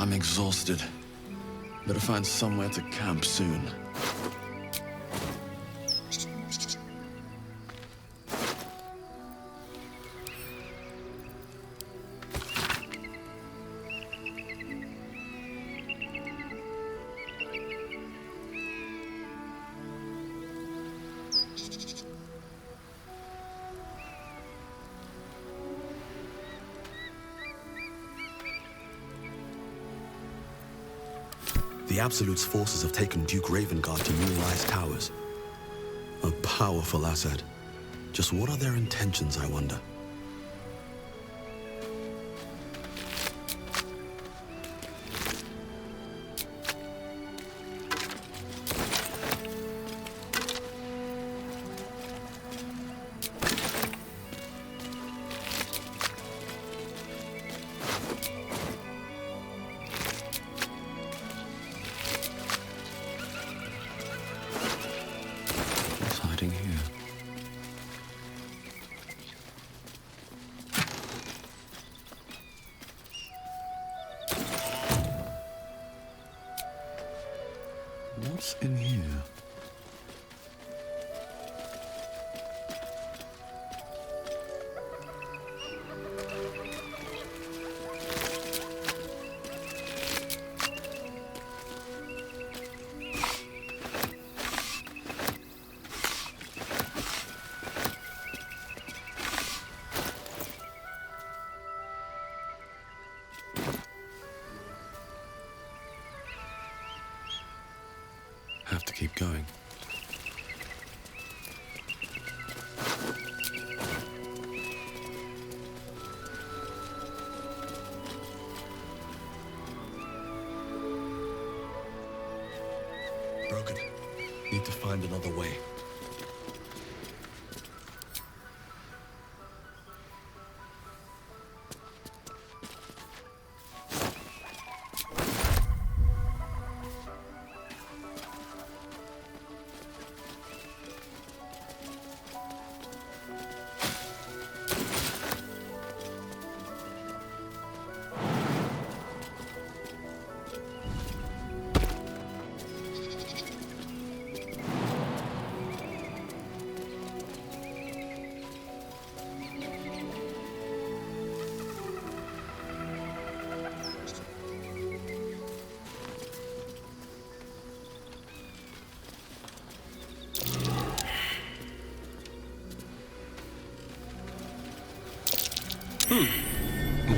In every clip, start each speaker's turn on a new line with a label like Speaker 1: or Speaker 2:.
Speaker 1: I'm exhausted. Better find somewhere to camp soon.
Speaker 2: The Absolute's forces have taken Duke Ravengard to Moonrise Towers. A powerful asset. Just what are their intentions, I wonder?
Speaker 1: What's in here? Have to keep going.
Speaker 2: Broken. Need to find another way.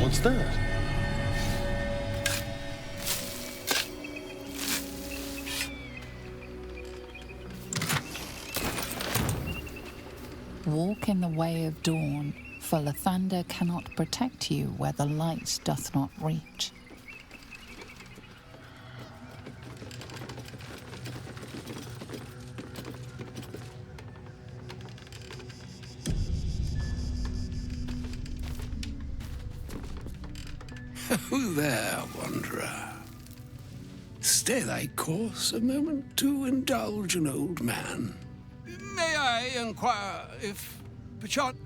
Speaker 3: What's that?
Speaker 4: Walk in the way of dawn, for Lathander cannot protect you where the light doth not reach.
Speaker 5: Who there, wanderer? Stay thy course a moment to indulge an old man. May I inquire if, perchance...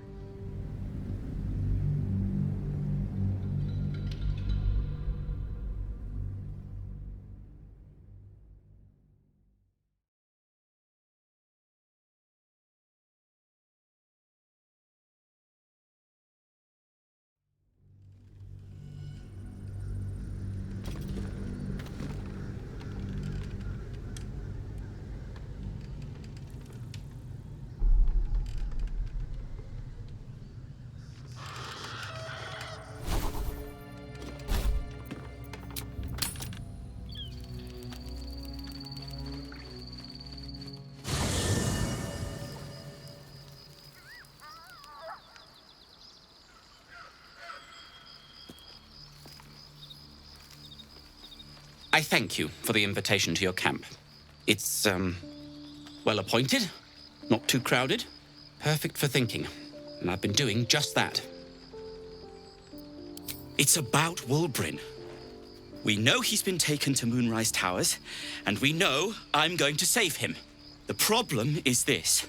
Speaker 6: I thank you for the invitation to your camp. It's, well appointed, not too crowded, perfect for thinking. And I've been doing just that. It's about Wulbren. We know he's been taken to Moonrise Towers, and we know I'm going to save him. The problem is this: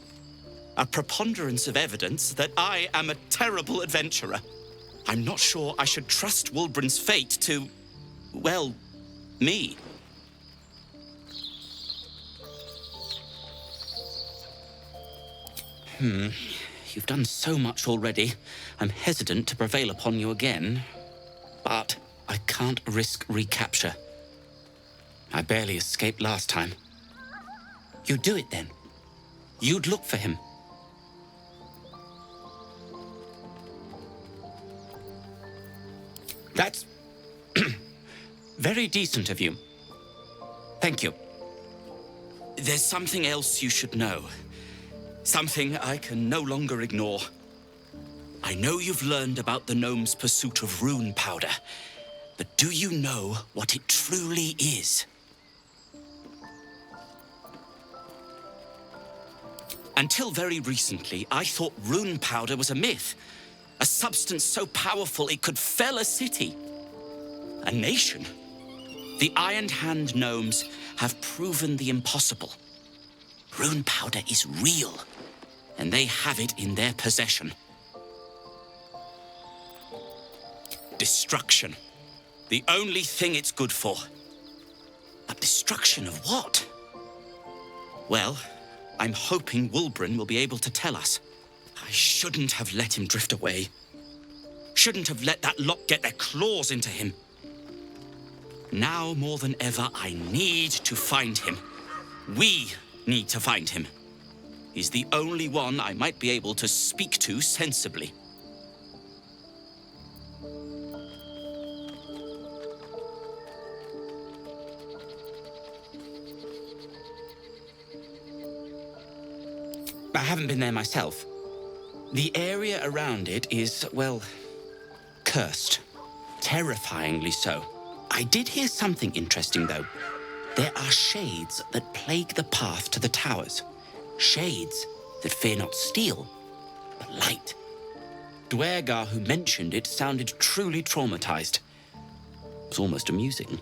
Speaker 6: a preponderance of evidence that I am a terrible adventurer. I'm not sure I should trust Wulbren's fate to, well, Me. You've done so much already. I'm hesitant to prevail upon you again. But I can't risk recapture. I barely escaped last time. You'd do it then. You'd look for him. That's very decent of you. Thank you. There's something else you should know. Something I can no longer ignore. I know you've learned about the gnome's pursuit of rune powder, but do you know what it truly is? Until very recently, I thought rune powder was a myth. A substance so powerful it could fell a city. A nation. The Iron Hand gnomes have proven the impossible. Rune powder is real, and they have it in their possession. Destruction. The only thing it's good for. But destruction of what? Well, I'm hoping Wulbren will be able to tell us. I shouldn't have let him drift away. Shouldn't have let that lot get their claws into him. Now more than ever, I need to find him. We need to find him. He's the only one I might be able to speak to sensibly. I haven't been there myself. The area around it is, well, cursed. Terrifyingly so. I did hear something interesting, though. There are shades that plague the path to the towers. Shades that fear not steel, but light. Dwergar, who mentioned it, sounded truly traumatized. It was almost amusing.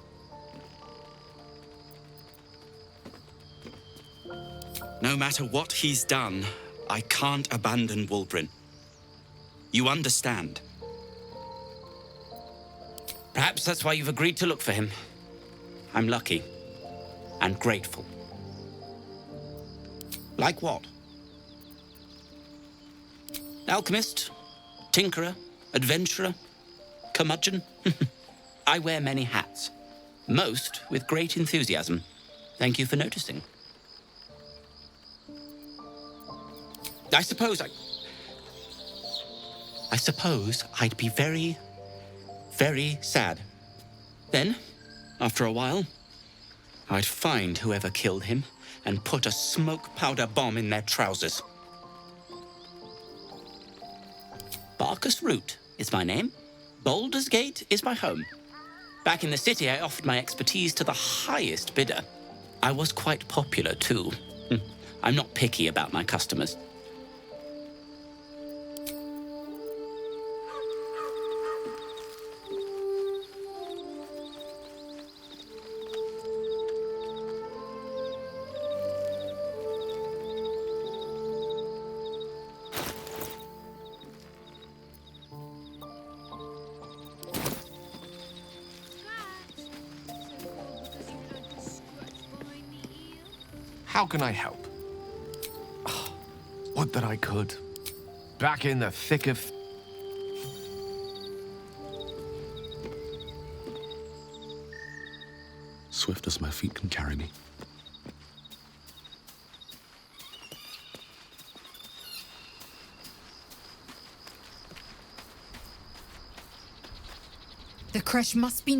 Speaker 6: No matter what he's done, I can't abandon Wulbren. You understand? Perhaps that's why you've agreed to look for him. I'm lucky and grateful. Like what? Alchemist, tinkerer, adventurer, curmudgeon. I wear many hats, most with great enthusiasm. Thank you for noticing. I suppose I'd be very, very sad. Then, after a while, I'd find whoever killed him and put a smoke powder bomb in their trousers. Barkus Root is my name. Baldur's Gate is my home. Back in the city, I offered my expertise to the highest bidder. I was quite popular, too. I'm not picky about my customers.
Speaker 7: How can I help? Would that I could. Back in the thick of...
Speaker 2: Swift as my feet can carry me.
Speaker 8: The crush must be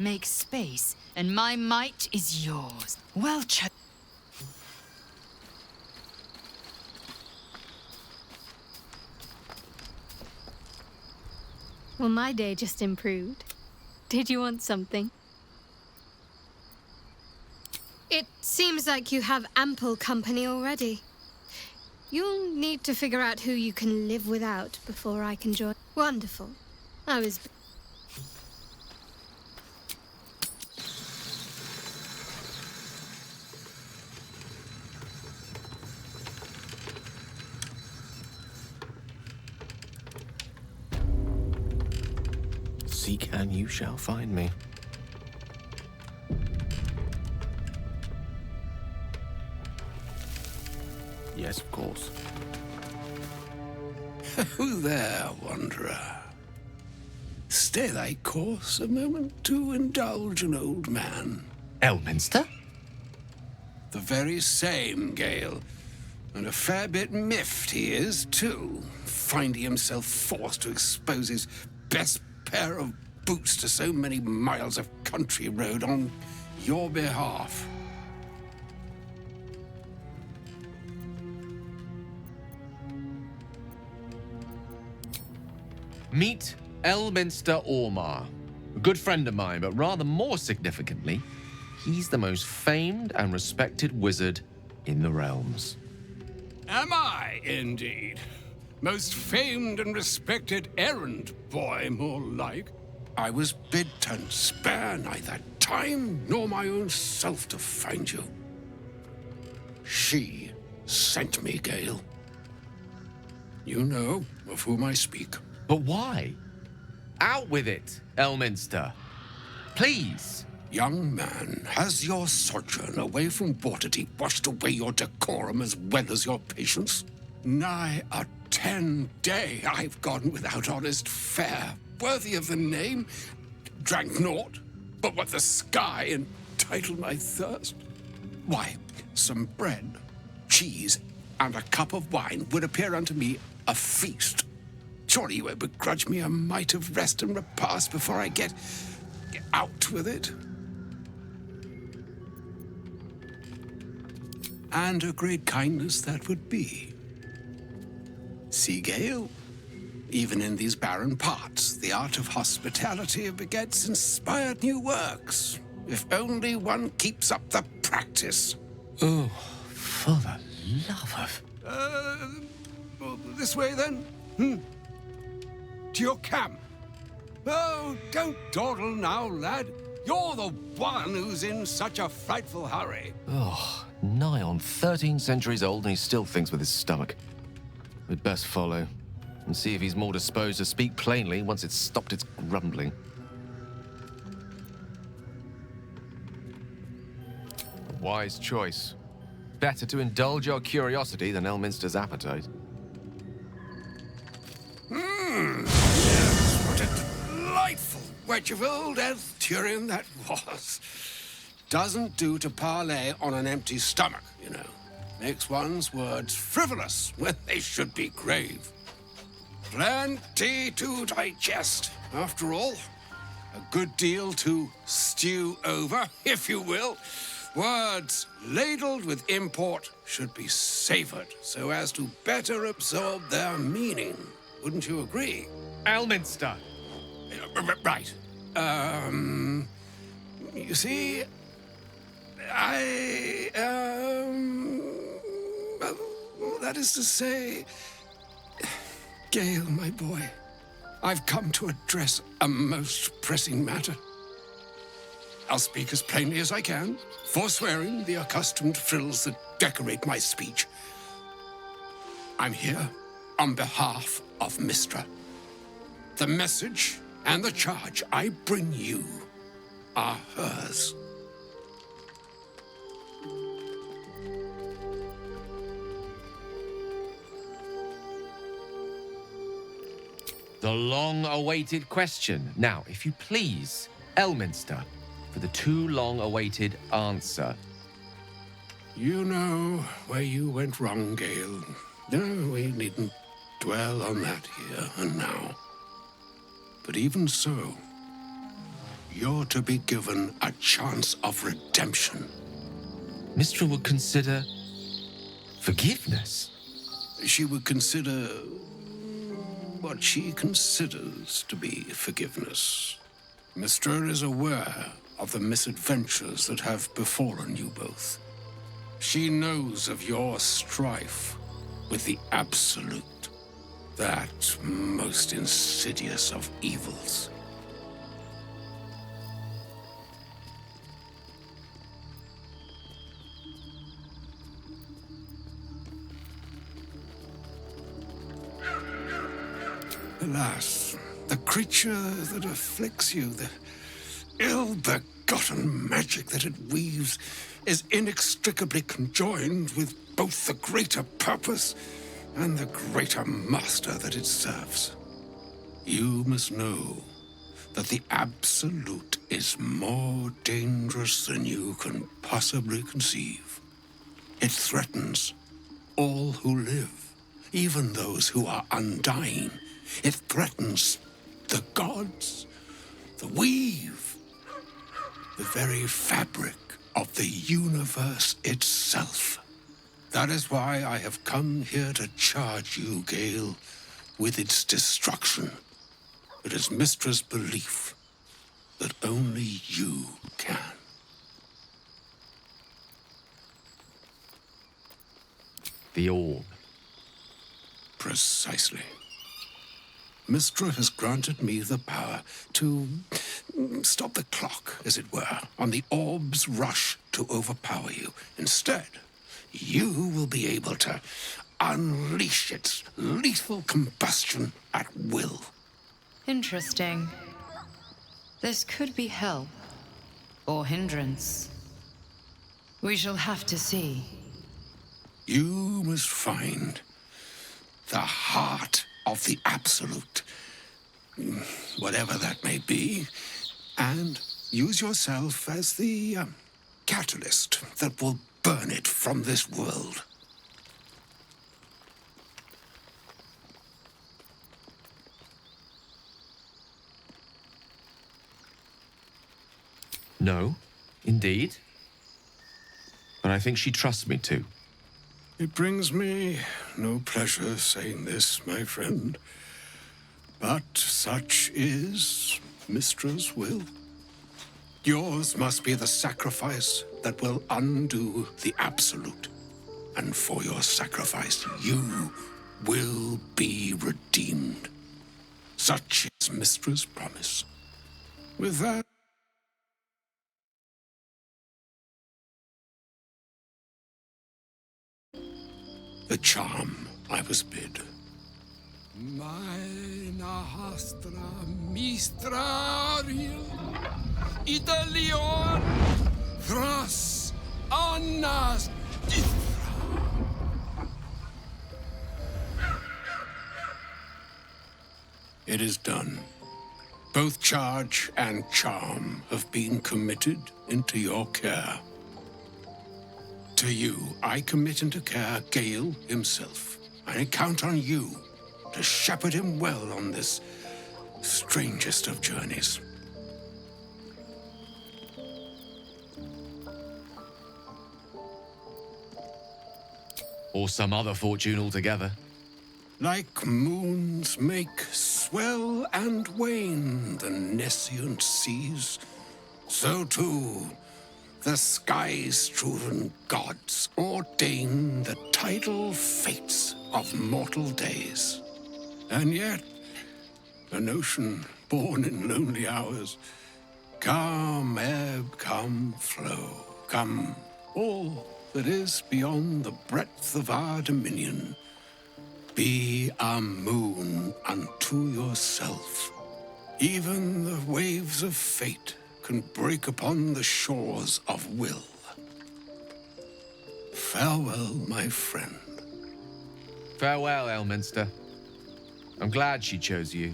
Speaker 8: Make space, and my might is yours. Well chosen.
Speaker 9: Well, my day just improved. Did you want something? It seems like you have ample company already. You'll need to figure out who you can live without before I can join. Wonderful. I was...
Speaker 7: Seek and you shall find me.
Speaker 5: course. Oh, there, wanderer. Stay thy course a moment to indulge an old man.
Speaker 7: Elminster?
Speaker 5: The very same, Gale. And a fair bit miffed he is, too, finding himself forced to expose his best pair of boots to so many miles of country road on your behalf.
Speaker 7: Meet Elminster Ormar. A good friend of mine, but rather more significantly, he's the most famed and respected wizard in the realms.
Speaker 5: Am I, indeed? Most famed and respected errand boy, more like. I was bid to spare neither time nor my own self to find you. She sent me, Gale. You know of whom I speak.
Speaker 7: But why? Out with it, Elminster. Please.
Speaker 5: Young man, has your sojourn away from Waterdeep washed away your decorum as well as your patience? Nigh a 10-day I've gone without honest fare, worthy of the name. Drank naught but what the sky entitled my thirst. Why, some bread, cheese, and a cup of wine would appear unto me a feast. Surely you won't begrudge me a mite of rest and repast before I get out with it. And a great kindness that would be. See, Gale, even in these barren parts, the art of hospitality begets inspired new works, if only one keeps up the practice.
Speaker 7: Oh, for the love of...
Speaker 5: This way, then? To your camp. Oh, don't dawdle now, lad. You're the one who's in such a frightful hurry.
Speaker 7: Oh, nigh on 13 centuries old and he still thinks with his stomach. We'd best follow and see if he's more disposed to speak plainly once it's stopped its grumbling. A wise choice. Better to indulge your curiosity than Elminster's appetite.
Speaker 5: Yes, what a delightful wedge of old Arthurian that was. Doesn't do to parley on an empty stomach, you know. Makes one's words frivolous when they should be grave. Plenty to digest, after all. A good deal to stew over, if you will. Words ladled with import should be savored so as to better absorb their meaning. Wouldn't you agree?
Speaker 7: Elminster!
Speaker 5: Right. You see, well, that is to say, Gale, my boy, I've come to address a most pressing matter. I'll speak as plainly as I can, forswearing the accustomed frills that decorate my speech. I'm here on behalf of Mistra. The message and the charge I bring you are hers.
Speaker 7: The long-awaited question. Now, if you please, Elminster, for the too long-awaited answer.
Speaker 5: You know where you went wrong, Gale. No, we needn't dwell on that here and now. But even so, you're to be given a chance of redemption.
Speaker 7: Mistra would consider forgiveness.
Speaker 5: She would consider what she considers to be forgiveness. Mistra is aware of the misadventures that have befallen you both. She knows of your strife with the Absolute, that most insidious of evils. Alas, the creature that afflicts you, the ill-begotten magic that it weaves, is inextricably conjoined with both the greater purpose and the greater master that it serves. You must know that the Absolute is more dangerous than you can possibly conceive. It threatens all who live, even those who are undying. It threatens the gods, the weave, the very fabric of the universe itself. That is why I have come here to charge you, Gale, with its destruction. It is Mystra's belief that only you can.
Speaker 7: The orb.
Speaker 5: Precisely. Mystra has granted me the power to stop the clock, as it were, on the orb's rush to overpower you. Instead, you will be able to unleash its lethal combustion at will.
Speaker 8: Interesting. This could be help or hindrance. We shall have to see.
Speaker 5: You must find the heart of the Absolute, whatever that may be, and use yourself as the catalyst that will burn it from this world.
Speaker 7: No, indeed. But I think she trusts me too.
Speaker 5: It brings me no pleasure saying this, my friend, but such is Mystra's will. Yours must be the sacrifice that will undo the Absolute, and for your sacrifice, you will be redeemed. Such is Mystra's promise. With that, the charm I was bid.
Speaker 10: Maena hastra mistrariel Italion thras annas dithra.
Speaker 5: It is done. Both charge and charm have been committed into your care. To you, I commit into care Gale himself. I count on you to shepherd him well on this strangest of journeys.
Speaker 7: Or some other fortune altogether.
Speaker 5: Like moons make swell and wane the nescient seas, so too the sky-strewn gods ordain the tidal fates of mortal days. And yet, an ocean born in lonely hours, come ebb, come flow, come all that is beyond the breadth of our dominion. Be a moon unto yourself. Even the waves of fate can break upon the shores of will. Farewell, my friend.
Speaker 7: Farewell, Elminster. I'm glad she chose you.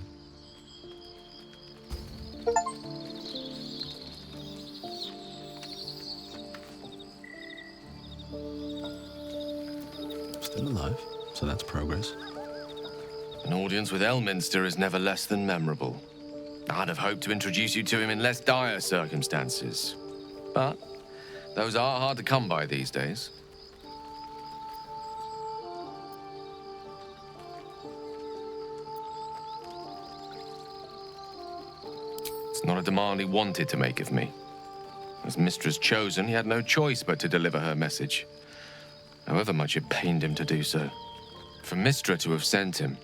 Speaker 2: Still alive, so that's progress.
Speaker 7: An audience with Elminster is never less than memorable. I'd have hoped to introduce you to him in less dire circumstances. But those are hard to come by these days. It's not a demand he wanted to make of me. As Mistress chosen, he had no choice but to deliver her message, however much it pained him to do so. For Mystra to have sent him,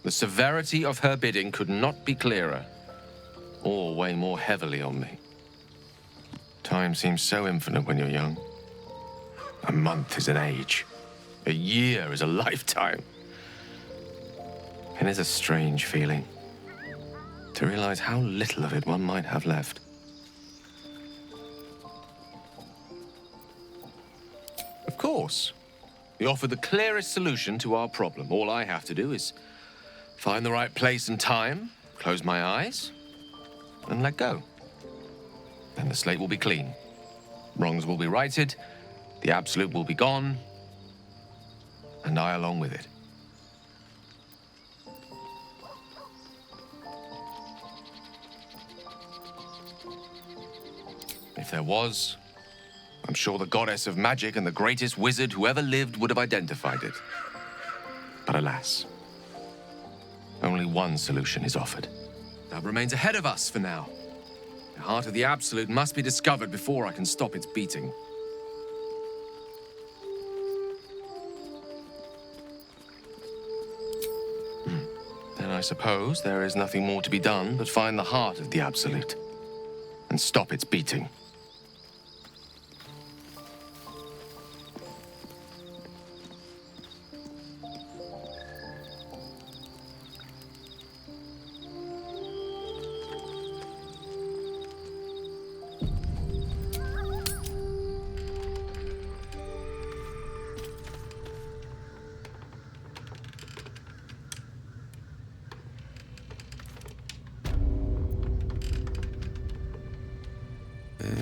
Speaker 7: the severity of her bidding could not be clearer, or weigh more heavily on me. Time seems so infinite when you're young. A month is an age. A year is a lifetime. It is a strange feeling to realize how little of it one might have left. Of course, You offer the clearest solution to our problem. All I have to do is find the right place and time, close my eyes, and let go. Then the slate will be clean. Wrongs will be righted, the absolute will be gone, and I along with it. If there was, I'm sure the goddess of magic and the greatest wizard who ever lived would have identified it. But alas, only one solution is offered. That remains ahead of us for now. The heart of the Absolute must be discovered before I can stop its beating. Then I suppose there is nothing more to be done but find the heart of the Absolute and stop its beating.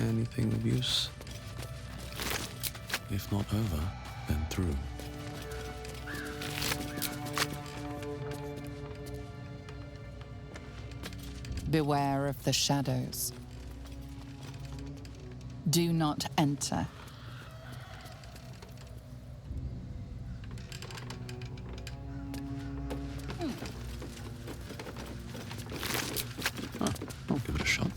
Speaker 2: Anything of use? If not over, then through.
Speaker 4: Beware of the shadows. Do not enter.
Speaker 2: I'll give it a shot.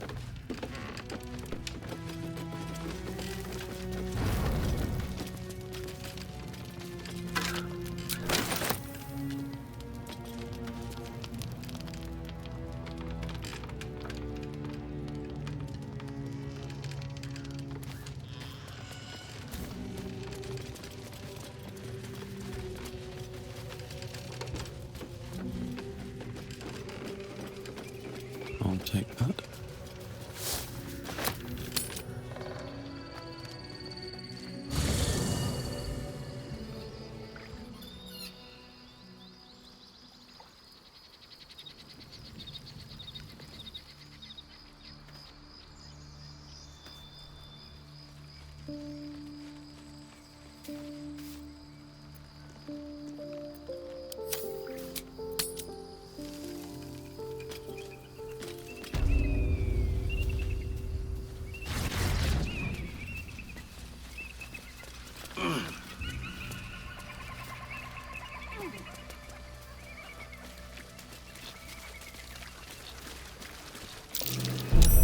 Speaker 2: I'll take that.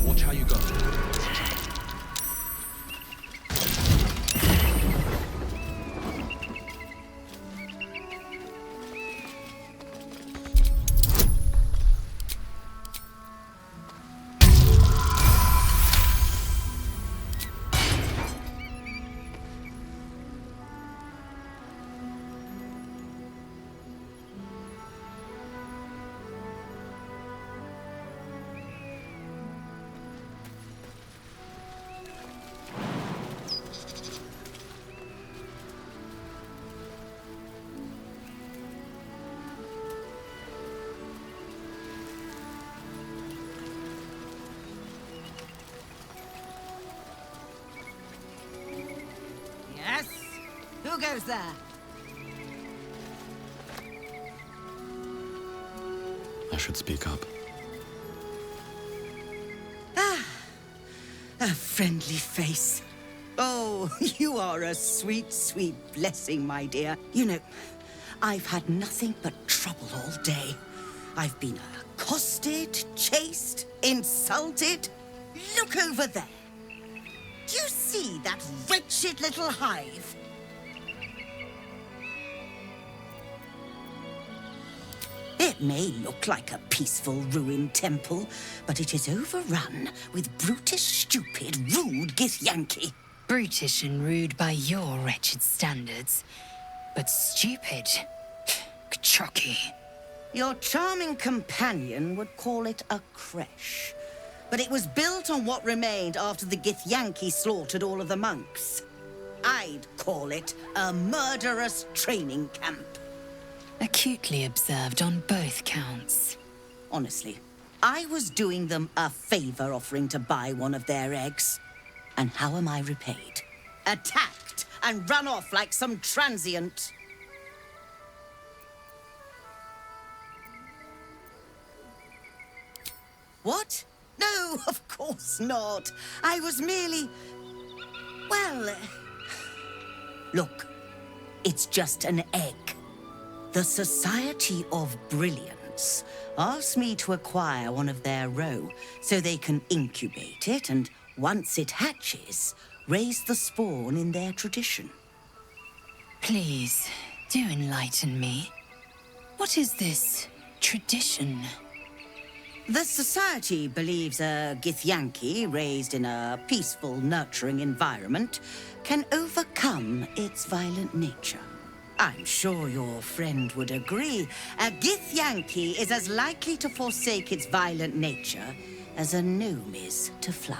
Speaker 2: Watch how you go.
Speaker 11: Yes? Who goes there?
Speaker 2: I should speak up.
Speaker 11: A friendly face. Oh, you are a sweet, sweet blessing, my dear. You know, I've had nothing but trouble all day. I've been accosted, chased, insulted. Look over there. Do you see that wretched little hive? It may look like a peaceful ruined temple, but it is overrun with brutish, stupid, rude Githyanki.
Speaker 8: Brutish and rude by your wretched standards, but stupid. Kachaki.
Speaker 11: Your charming companion would call it a creche, but it was built on what remained after the Githyanki slaughtered all of the monks. I'd call it a murderous training camp.
Speaker 8: Acutely observed on both counts.
Speaker 11: Honestly, I was doing them a favor offering to buy one of their eggs. And how am I repaid? Attacked and run off like some transient. What? No, of course not. I was merely... well... Look, it's just an egg. The Society of Brilliance asked me to acquire one of their roe so they can incubate it and, once it hatches, raise the spawn in their tradition.
Speaker 8: Please, do enlighten me. What is this tradition?
Speaker 11: The Society believes a Githyanki raised in a peaceful, nurturing environment can overcome its violent nature. I'm sure your friend would agree. A Githyanki is as likely to forsake its violent nature as a gnome is to fly.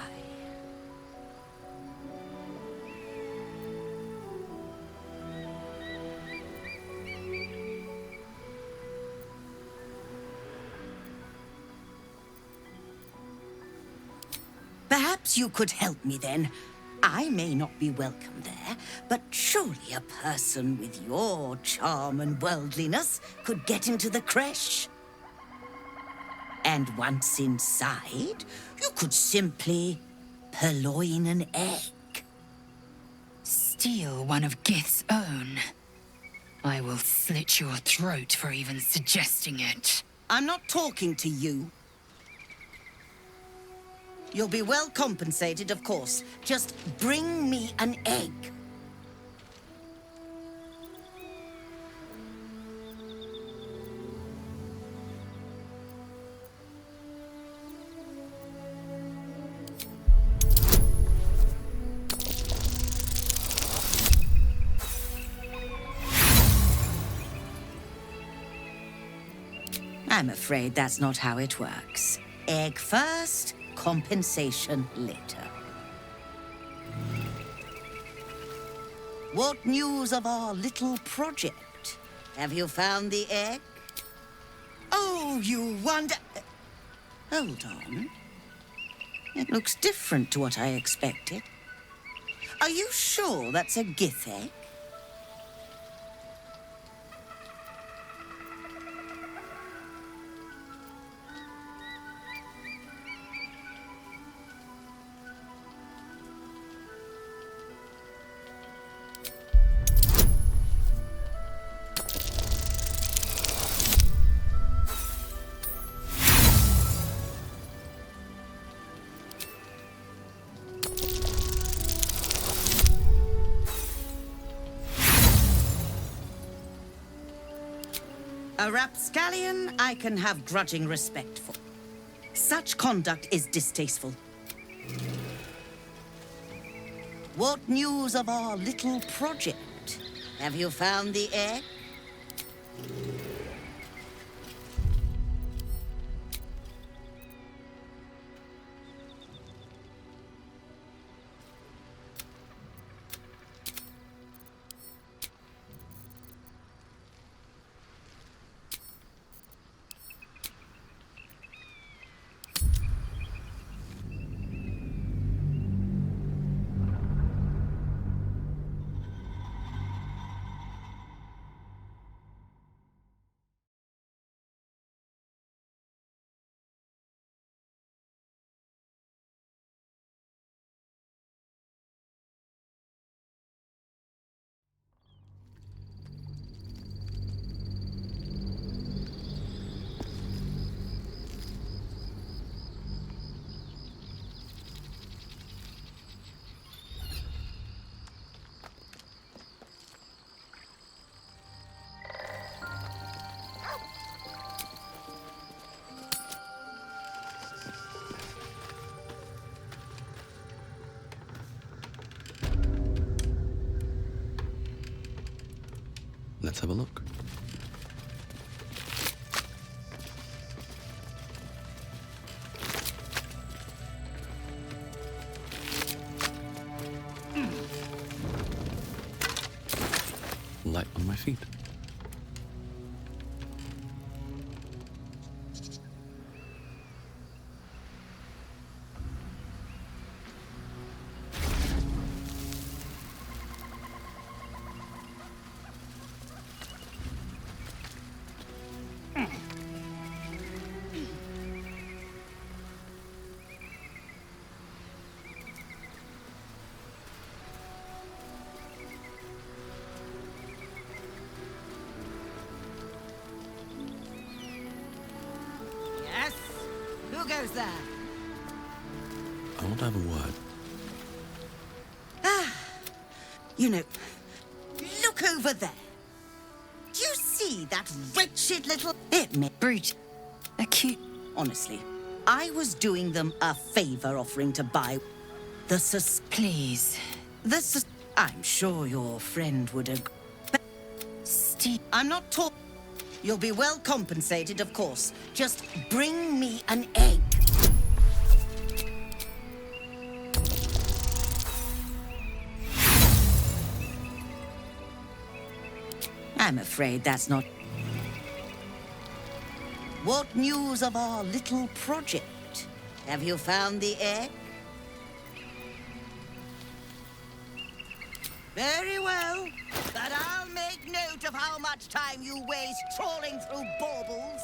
Speaker 11: Perhaps you could help me then. I may not be welcome there, but surely a person with your charm and worldliness could get into the creche. And once inside, you could simply purloin an egg.
Speaker 8: Steal one of Gith's own. I will slit your throat for even suggesting it.
Speaker 11: I'm not talking to you. You'll be well compensated, of course. Just bring me an egg. I'm afraid that's not how it works. Egg first, compensation later. What news of our little project? Have you found the egg? Oh, you wonder... Hold on. It looks different to what I expected. Are you sure that's a Gith egg? A rapscallion I can have grudging respect for. Such conduct is distasteful. What news of our little project? Have you found the egg?
Speaker 2: Let's have a look. feet.
Speaker 11: Yes? Who goes there?
Speaker 2: I want to have a word.
Speaker 11: You know, look over there. Do you see that wretched little... It may...
Speaker 8: Brute. Acute.
Speaker 11: Honestly, I was doing them a favor offering to buy the
Speaker 8: Please.
Speaker 11: I'm sure your friend would agree.
Speaker 8: Steve.
Speaker 11: I'm not talking. You'll be well compensated, of course. Just bring me an egg. I'm afraid that's not... What news of our little project? Have you found the egg? Very well, but I'll make note of how much time you waste trawling through baubles.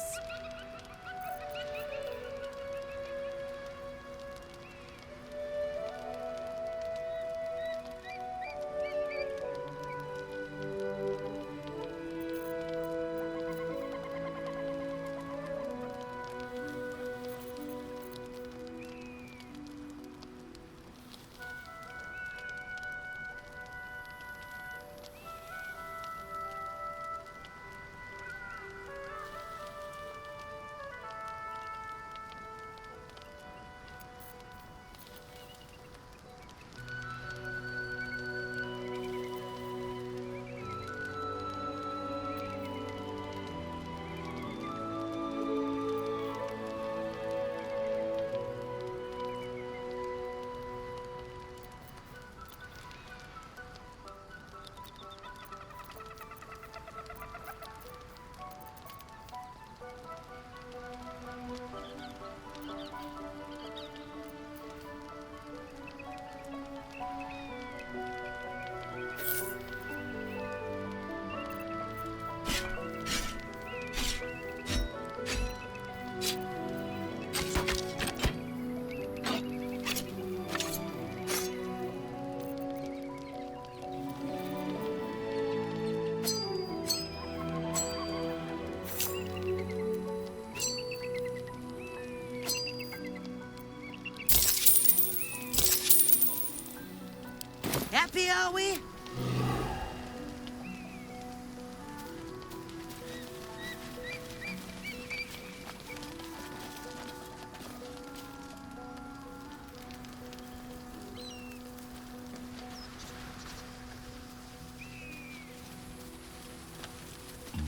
Speaker 11: Happy, are we?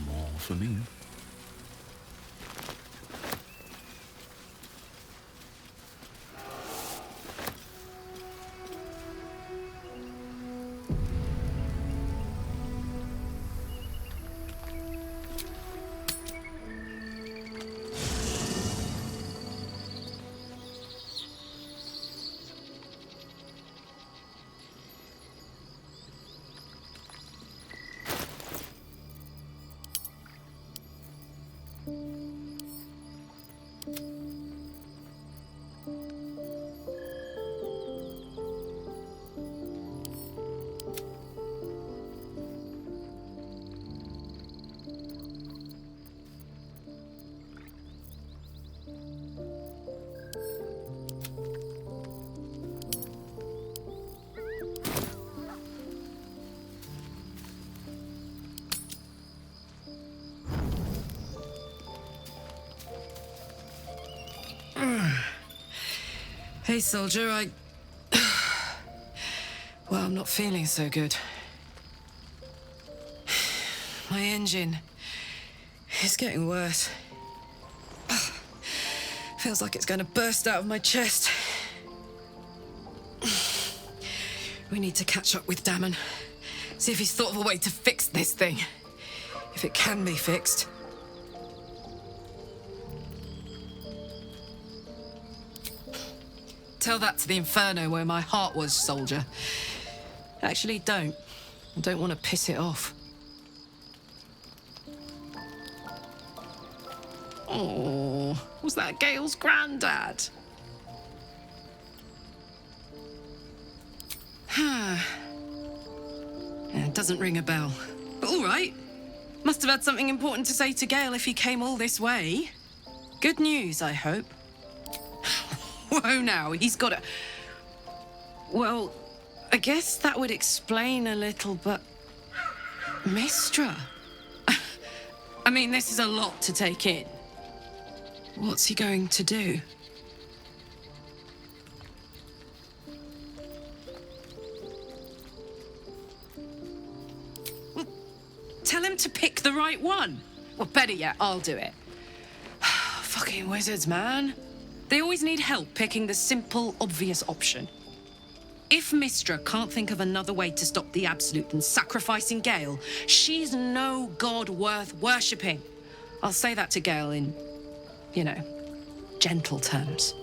Speaker 2: More for me.
Speaker 12: Hey, soldier, well, I'm not feeling so good. My engine is getting worse. Feels like it's going to burst out of my chest. We need to catch up with Damon. See if he's thought of a way to fix this thing. If it can be fixed. Tell that to the Inferno where my heart was, soldier. Actually, don't. I don't want to piss it off. Oh, was that Gale's granddad? It doesn't ring a bell. But all right. Must have had something important to say to Gale if he came all this way. Good news, I hope. Whoa, now, he's got a... Well, I guess that would explain a little, but... Mistra? I mean, this is a lot to take in. What's he going to do? Well, tell him to pick the right one. Well, better yet, I'll do it. Fucking wizards, man. They always need help picking the simple, obvious option. If Mistra can't think of another way to stop the Absolute than sacrificing Gale, she's no god worth worshipping. I'll say that to Gale in, you know, gentle terms.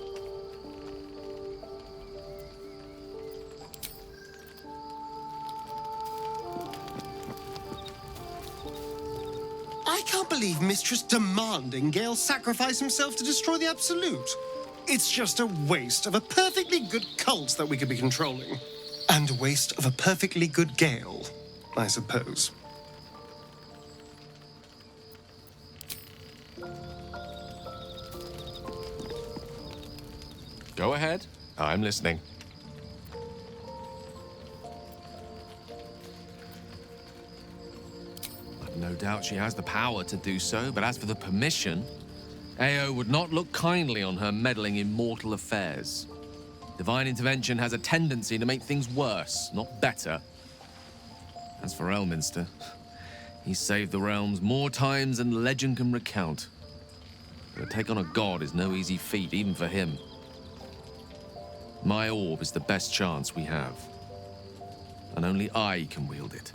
Speaker 3: I can't believe Mistress demanding Gale sacrifice himself to destroy the Absolute. It's just a waste of a perfectly good cult that we could be controlling. And a waste of a perfectly good Gale, I suppose.
Speaker 7: Go ahead. I'm listening. I've no doubt she has the power to do so, but as for the permission, Ao would not look kindly on her meddling in mortal affairs. Divine intervention has a tendency to make things worse, not better. As for Elminster, he's saved the realms more times than legend can recount. But to take on a god is no easy feat, even for him. My orb is the best chance we have, and only I can wield it.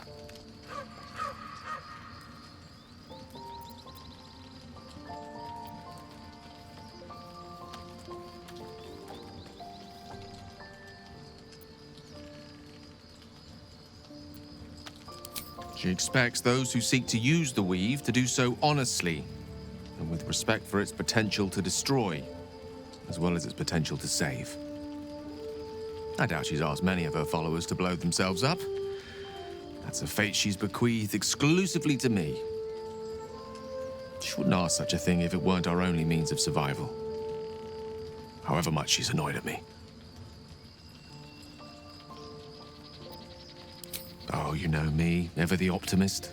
Speaker 7: She expects those who seek to use the weave to do so honestly, and with respect for its potential to destroy, as well as its potential to save. I doubt she's asked many of her followers to blow themselves up. That's a fate she's bequeathed exclusively to me. She wouldn't ask such a thing if it weren't our only means of survival. However much she's annoyed at me. Oh, you know me, ever the optimist.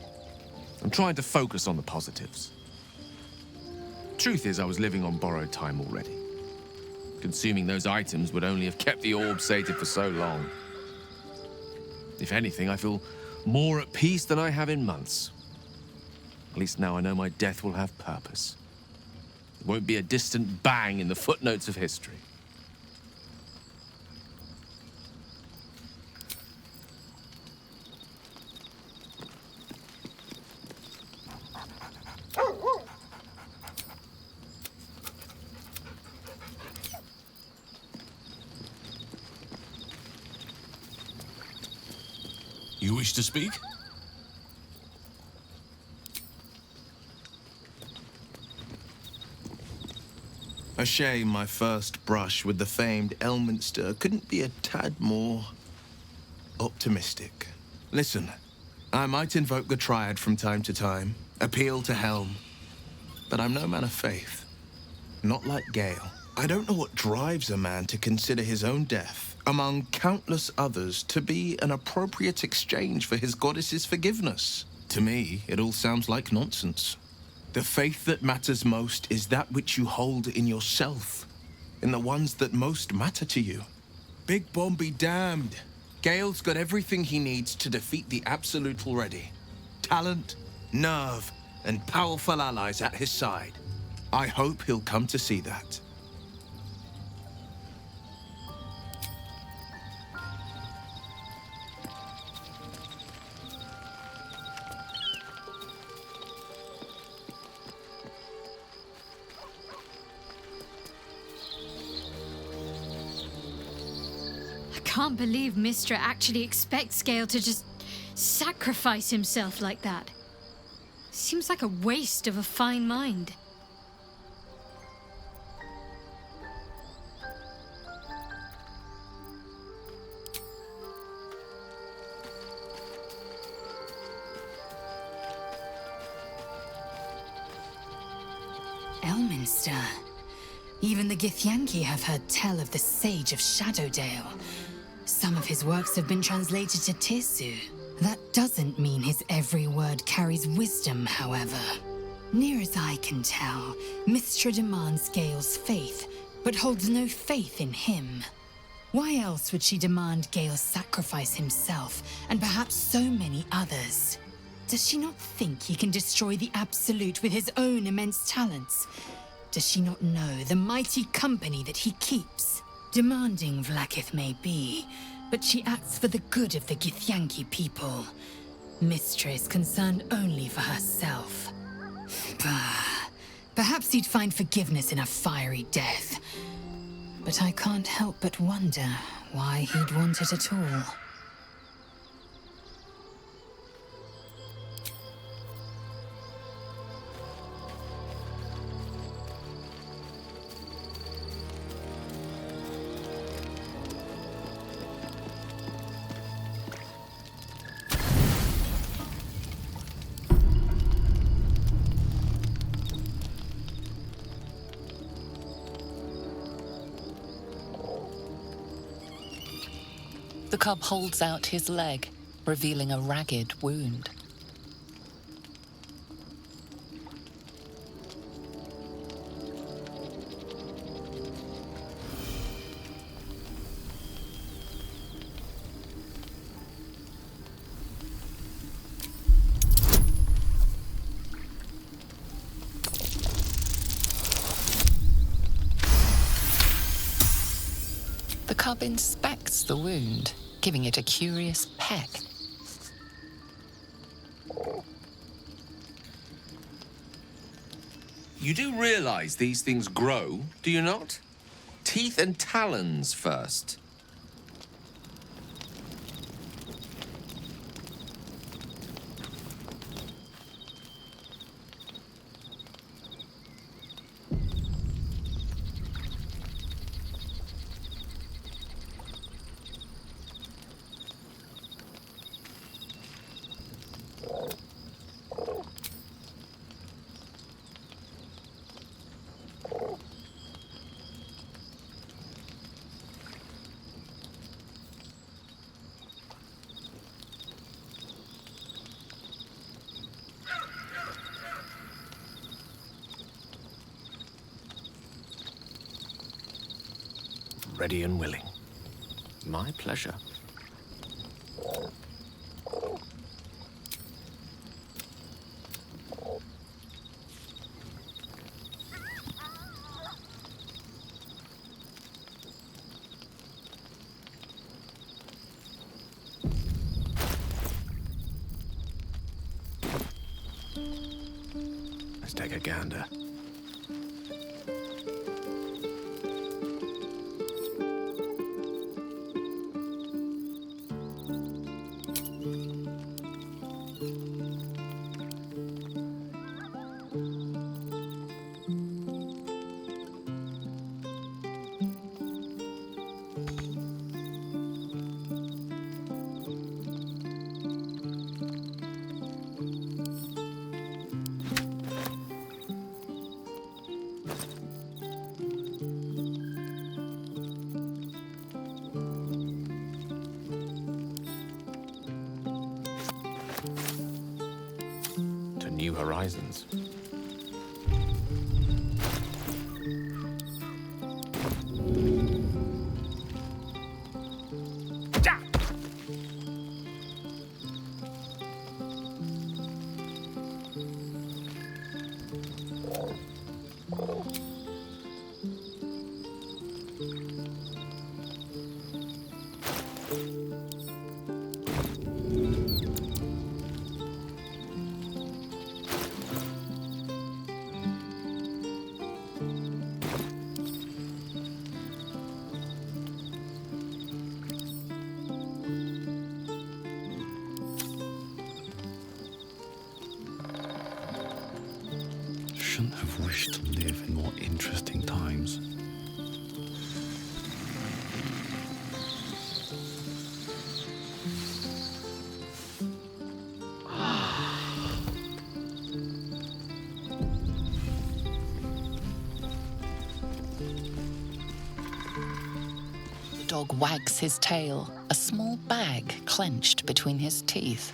Speaker 7: I'm trying to focus on the positives. Truth is, I was living on borrowed time already. Consuming those items would only have kept the orb sated for so long. If anything, I feel more at peace than I have in months. At least now I know my death will have purpose. It won't be a distant bang in the footnotes of history.
Speaker 13: You wish to speak?
Speaker 14: A shame my first brush with the famed Elminster couldn't be a tad more optimistic. Listen, I might invoke the Triad from time to time, appeal to Helm, but I'm no man of faith. Not like Gale. I don't know what drives a man to consider his own death, among countless others, to be an appropriate exchange for his goddess's forgiveness. To me, it all sounds like nonsense. The faith that matters most is that which you hold in yourself, in the ones that most matter to you. Big Bomb be damned. Gale's got everything he needs to defeat the Absolute already. Talent, nerve, and powerful allies at his side. I hope he'll come to see that.
Speaker 9: can't believe Mystra actually expects Gale to just sacrifice himself like that. Seems like a waste of a fine mind.
Speaker 8: Elminster. Even the Githyanki have heard tell of the Sage of Shadowdale. Some of his works have been translated to Tirsu. That doesn't mean his every word carries wisdom, however. Near as I can tell, Mystra demands Gale's faith, but holds no faith in him. Why else would she demand Gale sacrifice himself, and perhaps so many others? Does she not think he can destroy the Absolute with his own immense talents? Does she not know the mighty company that he keeps? Demanding Vlaakith may be, but she acts for the good of the Githyanki people. Mystra is concerned only for herself. Perhaps he'd find forgiveness in a fiery death. But I can't help but wonder why he'd want it at all.
Speaker 4: The cub holds out his leg, revealing a ragged wound. The cub inspects the wound, giving it a curious peck.
Speaker 7: You do realize these things grow, do you not? Teeth and talons first.
Speaker 13: Ready and willing. My pleasure. Let's take a gander. New horizons.
Speaker 1: shouldn't have wished to live in more interesting times.
Speaker 4: The dog wags his tail, a small bag clenched between his teeth.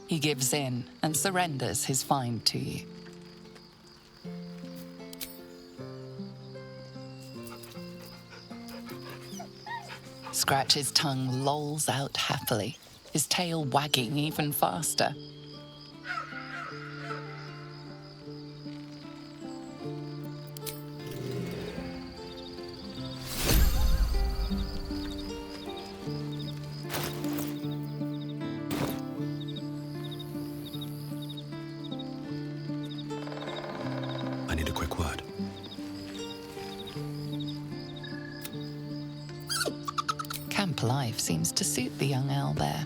Speaker 4: He gives in and surrenders his find to you. Scratch's tongue lolls out happily, his tail wagging even faster.
Speaker 2: I need a quick word.
Speaker 4: Camp life seems to suit the young owlbear.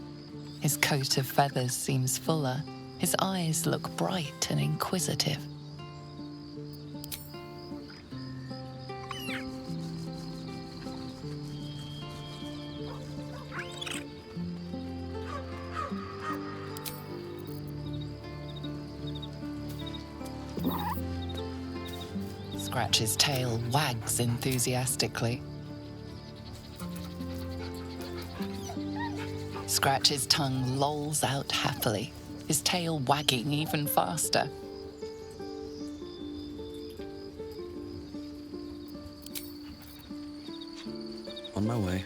Speaker 4: His coat of feathers seems fuller. His eyes look bright and inquisitive. Scratch's tail wags enthusiastically. Scratch's tongue lolls out happily, his tail wagging even faster.
Speaker 2: On my way.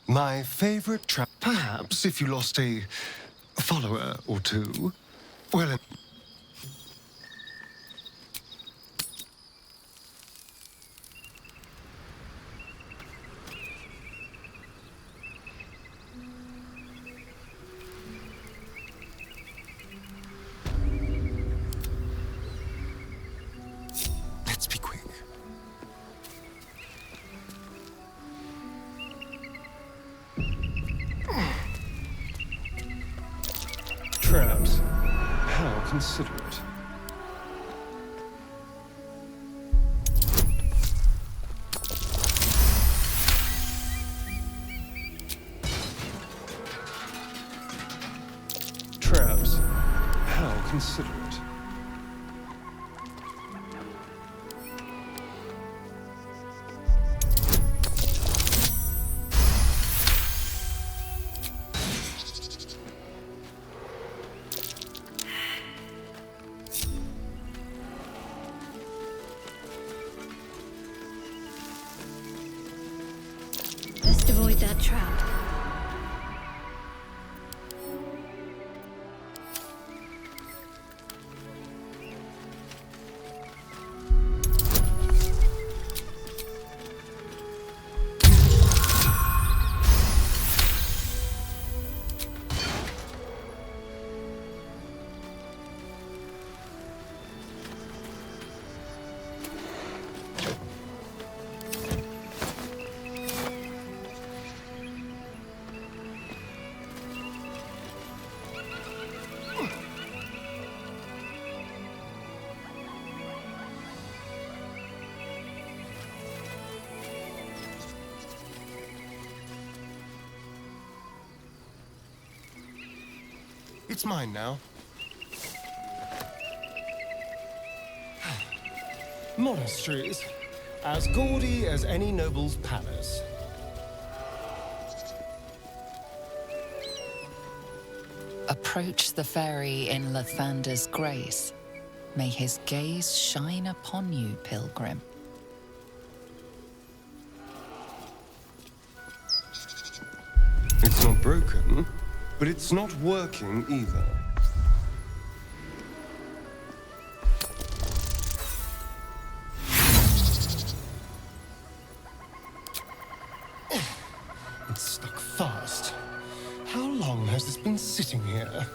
Speaker 3: My favorite trap. Perhaps if you lost a follower or two. Well, let's be quick. Traps. How considerate. Traps. How considerate.
Speaker 9: Best avoid that trap. It's mine now. Monasteries. As gaudy as any noble's palace.
Speaker 4: Approach the ferry in Lathander's grace. May his gaze shine upon you, pilgrim.
Speaker 3: fun, but it's not working either. It's stuck fast. How long has this been sitting here?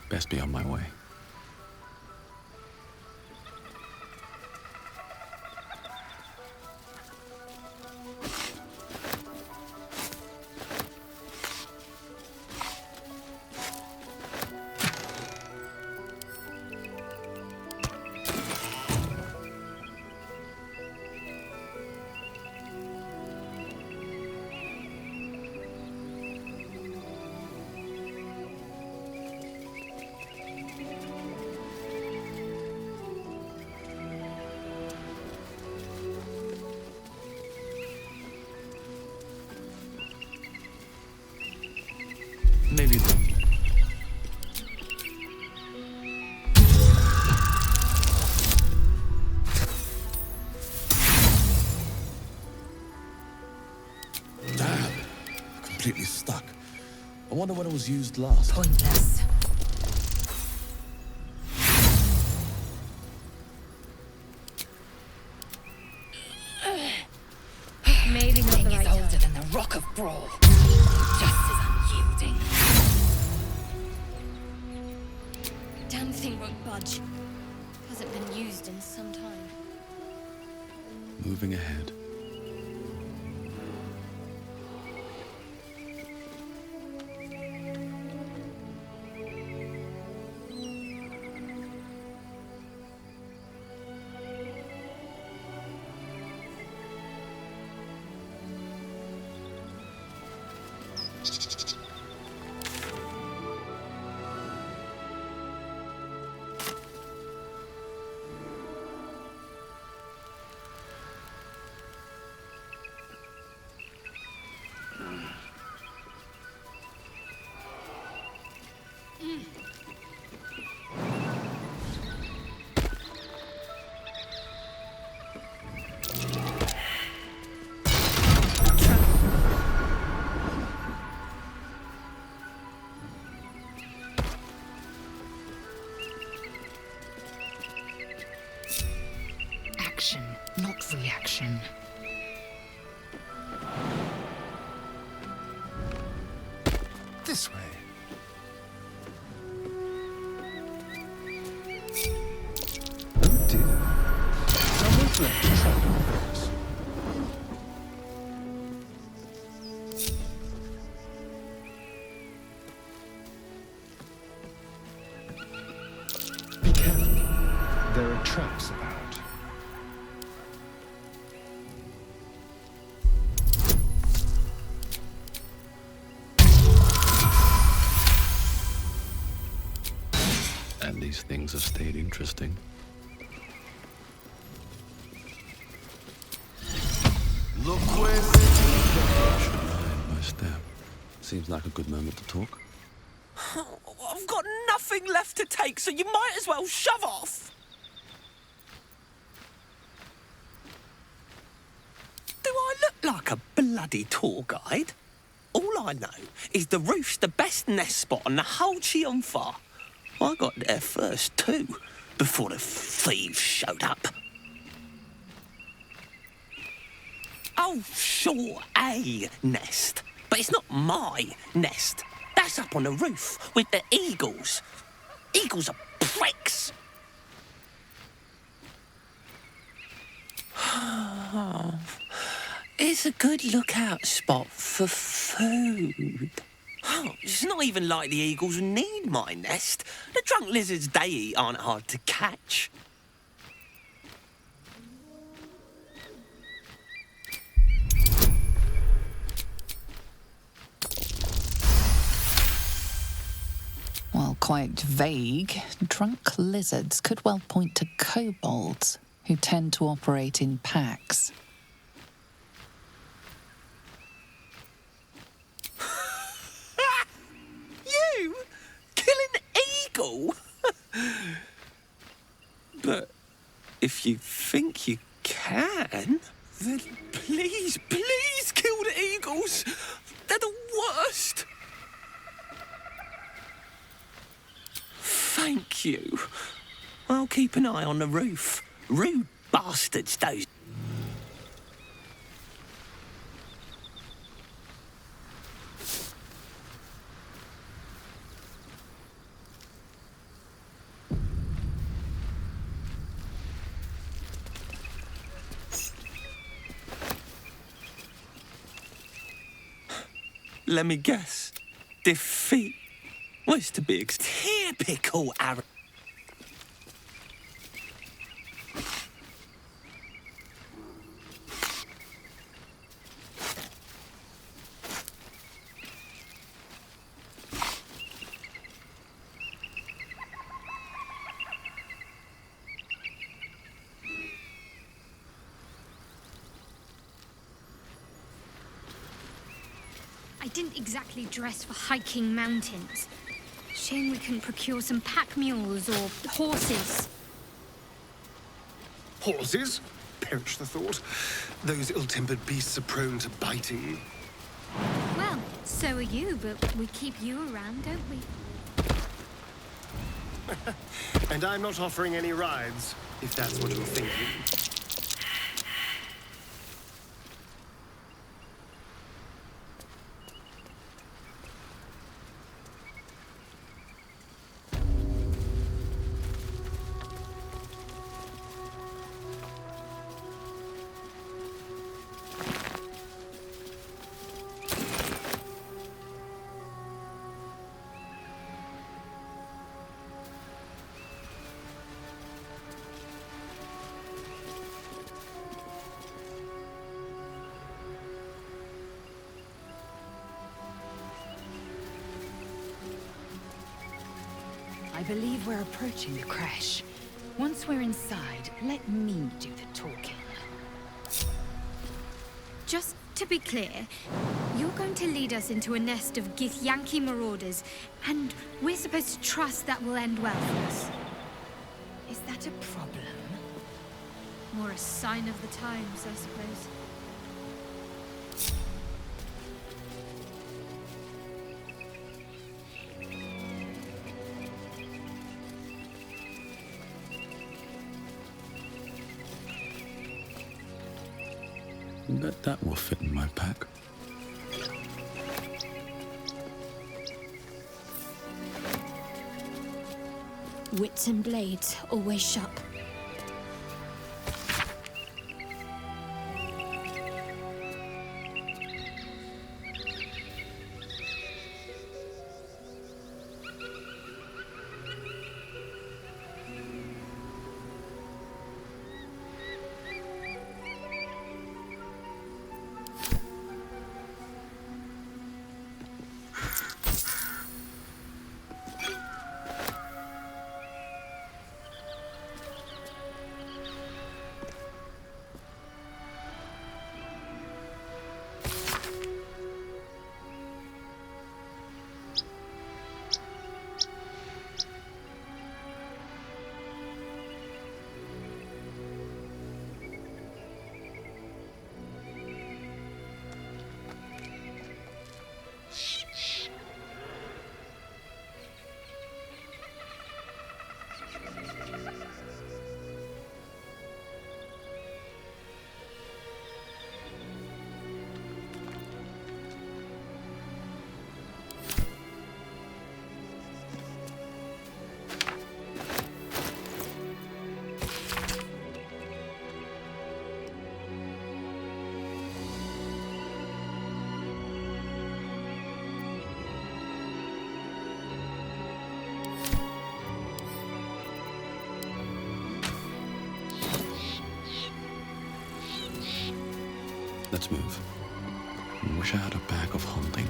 Speaker 1: Best be on my way. Maybe not. Damn. Completely stuck. I wonder when it was used last.
Speaker 8: Pointless.
Speaker 9: Maybe not the
Speaker 8: Thing
Speaker 9: right
Speaker 8: is older
Speaker 9: time.
Speaker 8: than the Rock of Brawl. Just as unyielding.
Speaker 9: Damn thing won't budge. Hasn't been used in some time.
Speaker 1: Moving ahead.
Speaker 8: Action, not reaction.
Speaker 3: This way. Oh dear. Someone's left a trap in the face. Be careful. There are traps about.
Speaker 1: And these things have stayed interesting.
Speaker 14: Look where
Speaker 1: Should mind my step. Seems like a good moment to talk.
Speaker 6: I've got nothing left to take, so you might as well shove off. Do I look like a bloody tour guide? All I know is the roof's the best nest spot on the whole Chianfa. I got there first, too, before the thieves showed up. Oh, sure, a nest. But it's not my nest. That's up on the roof with the eagles. Eagles are pricks. It's a good lookout spot for food. Oh, it's not even like the eagles need my nest. The drunk lizards they eat aren't hard to catch.
Speaker 4: While quite vague, drunk lizards could well point to kobolds, who tend to operate in packs.
Speaker 6: You? Kill an eagle?
Speaker 15: If you think you can, then please, please kill the eagles. They're the worst. Thank you. I'll keep an eye on the roof. Rude bastards, those. Let me guess. Defeat was to be typical Arab.
Speaker 9: I didn't exactly dress for hiking mountains. Shame we couldn't procure some pack mules or horses.
Speaker 3: Horses? Perish the thought. Those ill-tempered beasts are prone to biting.
Speaker 9: Well, so are you, but we keep you around, don't we?
Speaker 3: And I'm not offering any rides, if that's what you're thinking.
Speaker 8: I believe we're approaching the crash. Once we're inside, let me do the talking.
Speaker 9: Just to be clear, you're going to lead us into a nest of Githyanki marauders, and we're supposed to trust that will end well for us.
Speaker 8: Is that a problem?
Speaker 9: More a sign of the times, I suppose.
Speaker 2: Bet that will fit in my pack.
Speaker 9: Wits and blades, always sharp.
Speaker 2: Let's move. Wish I had a bag of holding.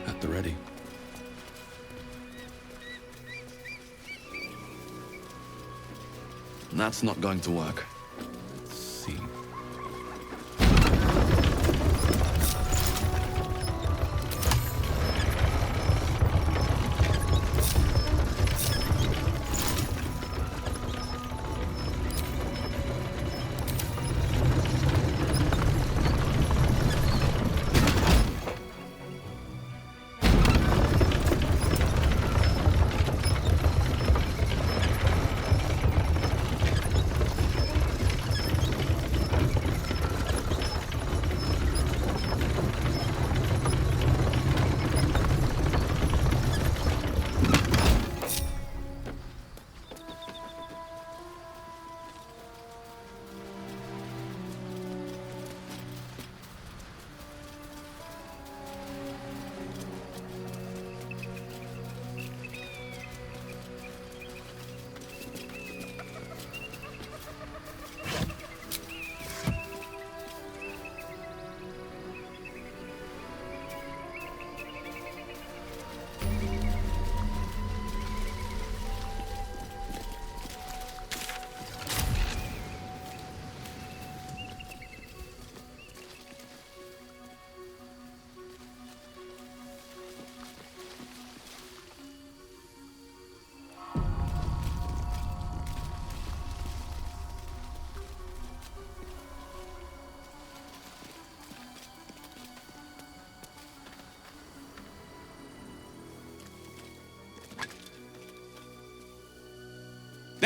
Speaker 2: At the ready. That's not going to work. Let's see.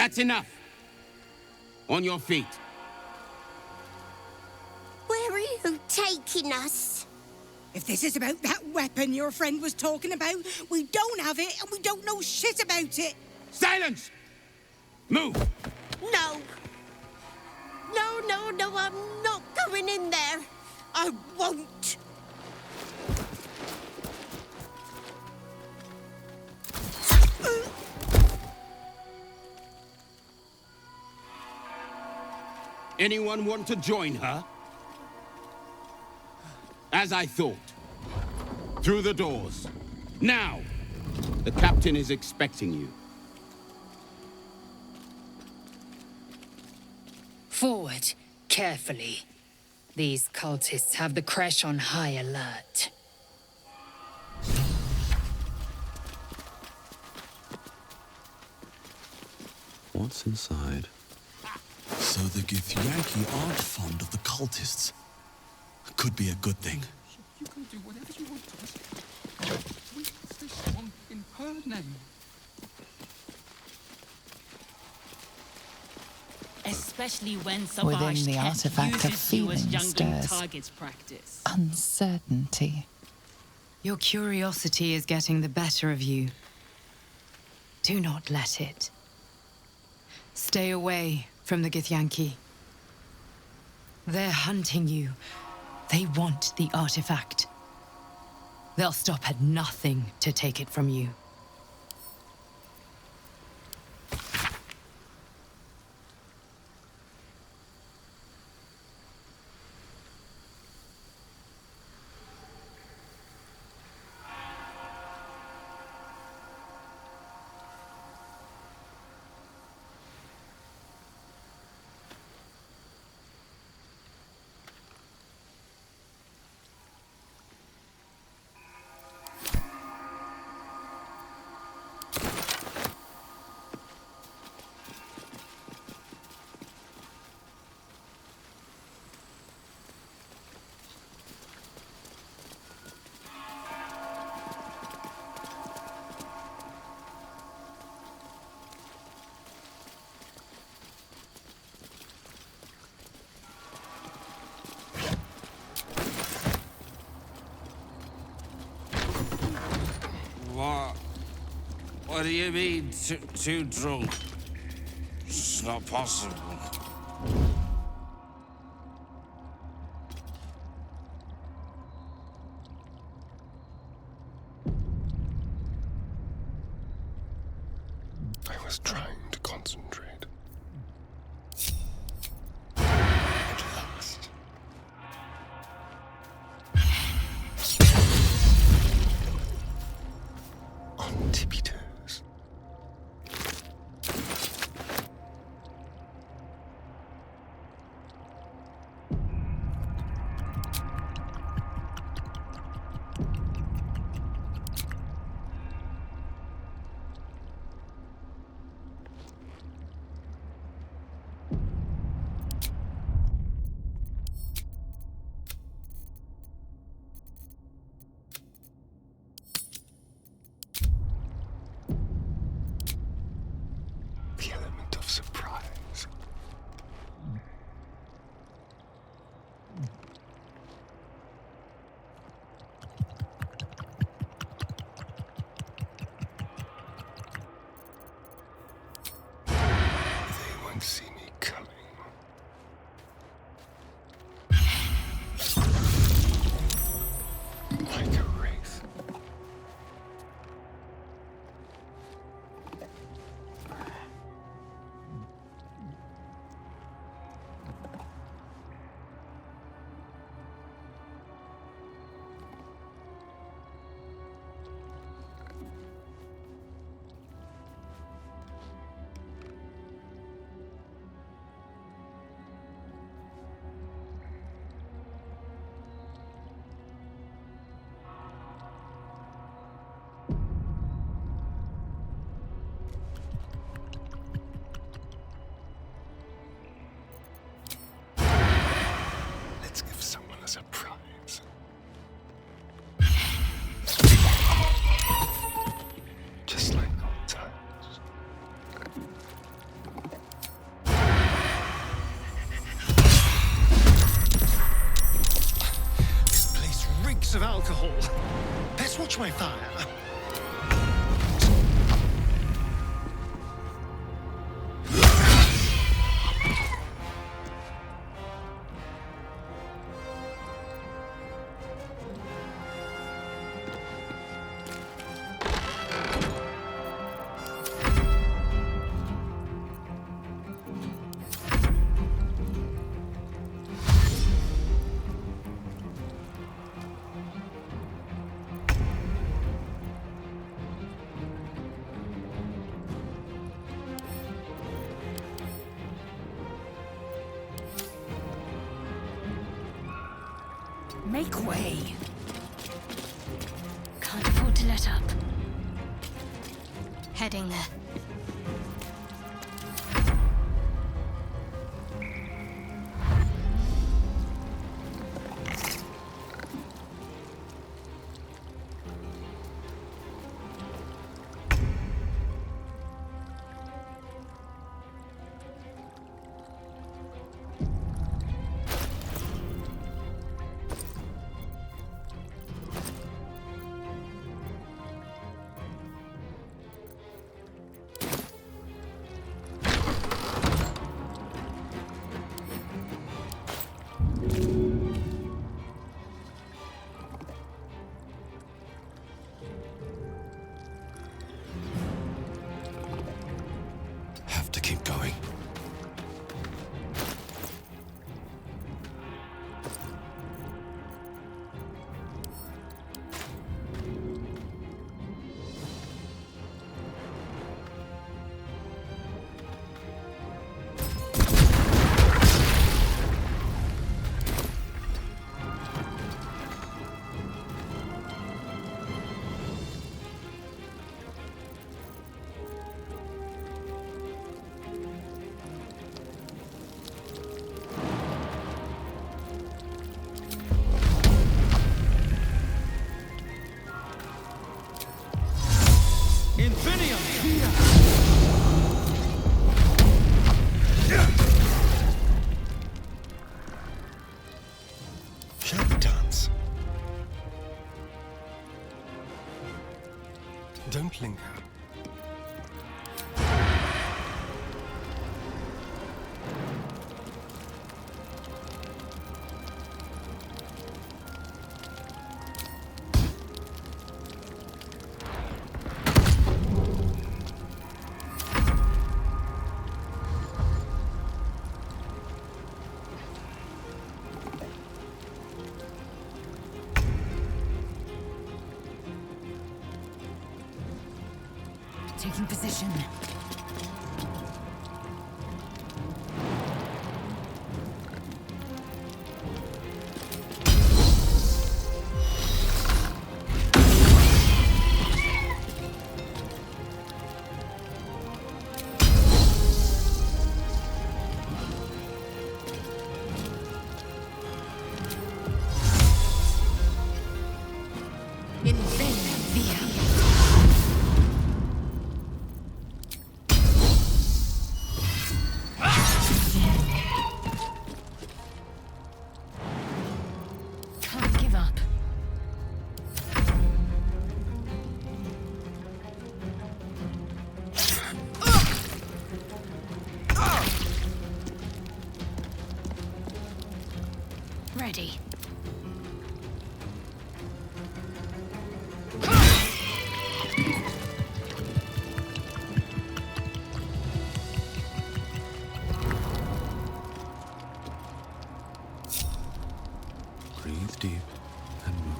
Speaker 5: That's enough. On your feet.
Speaker 16: Where are you taking us?
Speaker 17: If this is about that weapon your friend was talking about, we don't have it and we don't know shit about it.
Speaker 5: Silence! Move!
Speaker 16: No. No, I'm not going in there. I won't.
Speaker 5: Anyone want to join her? As I thought. Through the doors. Now! The captain is expecting you.
Speaker 8: Forward, carefully. These cultists have the Creche on high alert.
Speaker 2: What's inside?
Speaker 1: So the Githyanki aren't fond of the cultists. Could be a good thing.
Speaker 10: You can do whatever you want to us. We asked this one in her name.
Speaker 18: Especially when
Speaker 4: Within
Speaker 18: Savage
Speaker 4: the
Speaker 18: Tech
Speaker 4: artifact of
Speaker 18: uses you as
Speaker 4: feeling
Speaker 18: jungling
Speaker 4: stirs
Speaker 18: targets practice.
Speaker 4: uncertainty.
Speaker 12: Your curiosity is getting the better of you. Do not let it. Stay away from the Githyanki. They're hunting you. They want the artifact. They'll stop at nothing to take it from you.
Speaker 10: What do you mean, too drunk? It's not possible.
Speaker 19: I was trying to concentrate. On tippy toes.
Speaker 3: alcohol. Best watch my fire.
Speaker 8: Make way. Can't afford to let up.
Speaker 9: Heading there.
Speaker 1: Have to keep going.
Speaker 3: Shall we dance? Don't linger.
Speaker 8: Taking position. Can't give up. Ready.
Speaker 1: Breathe deep and move.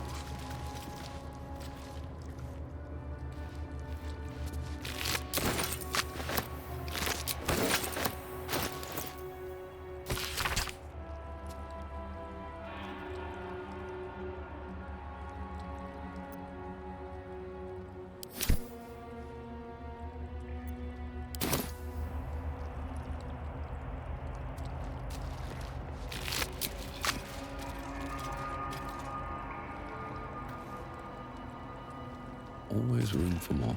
Speaker 1: Always room for more.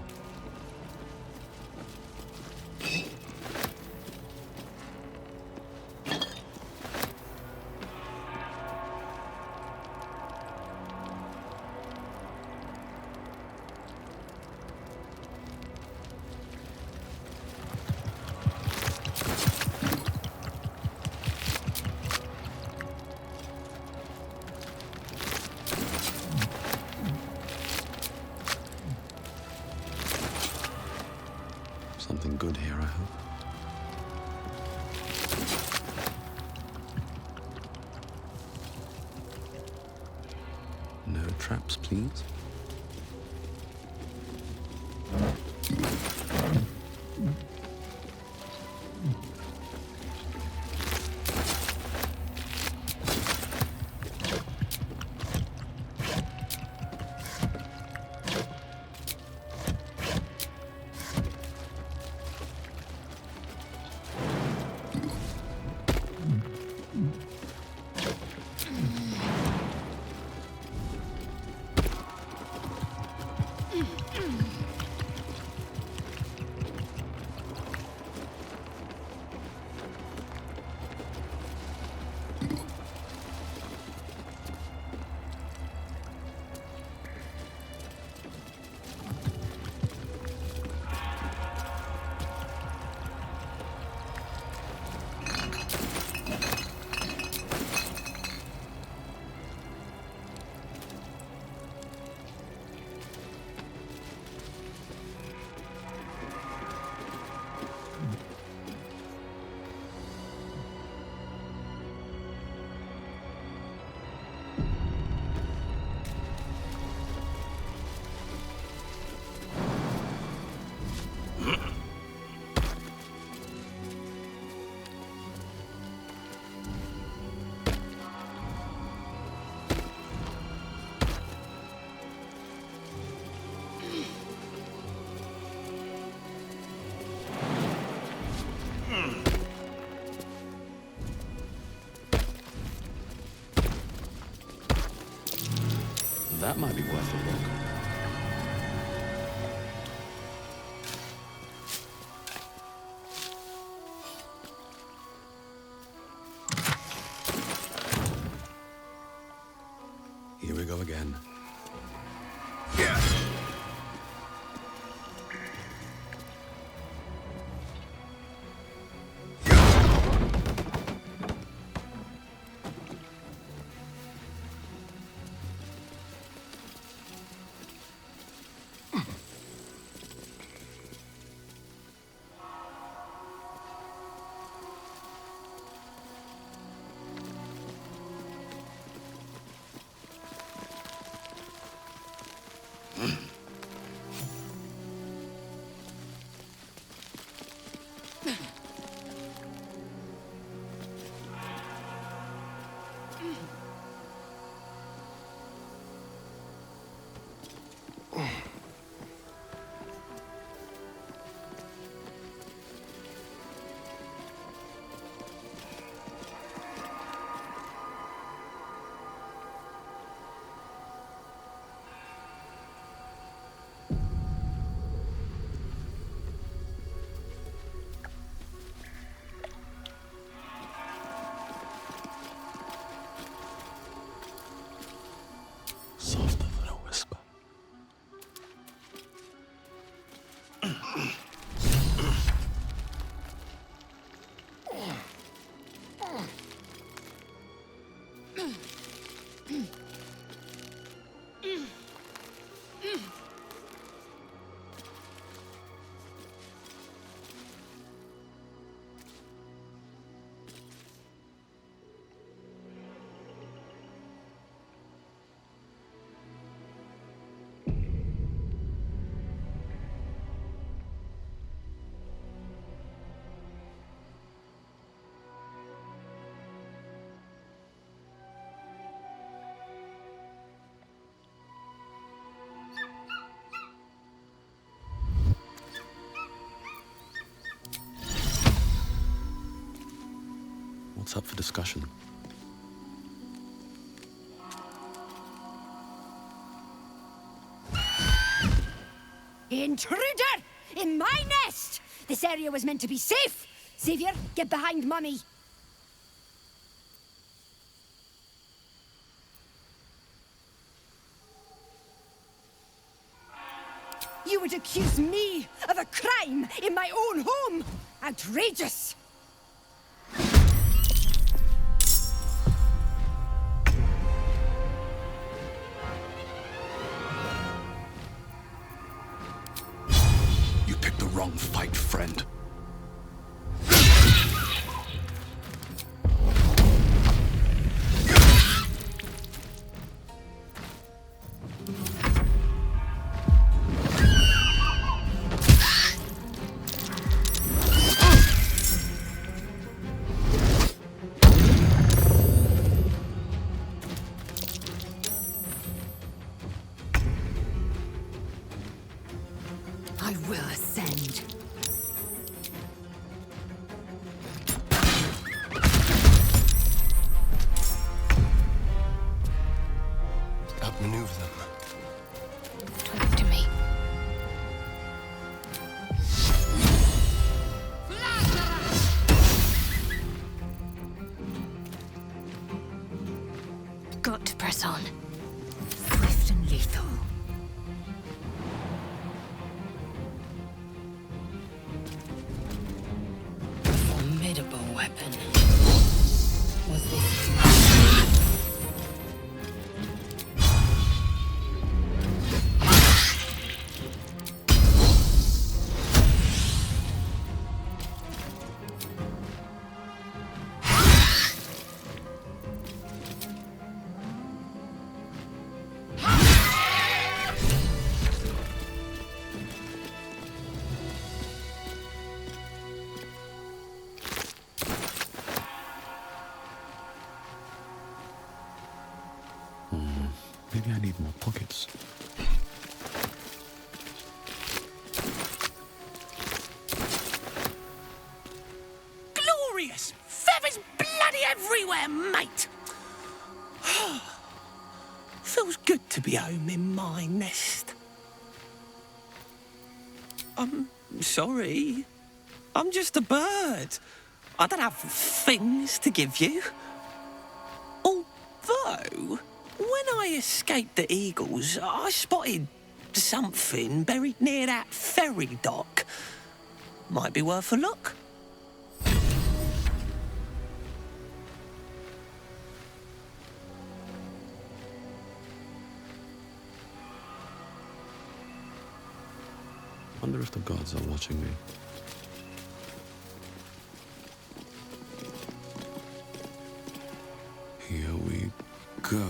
Speaker 2: traps, please? That might be worth a look. Here we go again.
Speaker 19: Softer than a whisper.
Speaker 2: What's up for discussion?
Speaker 20: Intruder! In my nest! This area was meant to be safe! Xavier, get behind Mummy! You would accuse me of a crime in my own home! Outrageous!
Speaker 2: You picked the wrong fight, friend.
Speaker 8: We've got to press on. Swift and lethal. Formidable weapon. Was this...
Speaker 19: Maybe I need more pockets.
Speaker 15: Glorious! Feathers bloody everywhere, mate! Feels good to be home in my nest. I'm sorry. I'm just a bird. I don't have things to give you. Although, when I escaped the eagles, I spotted something buried near that ferry dock. Might be worth a look.
Speaker 19: Wonder if the gods are watching me. Here we go.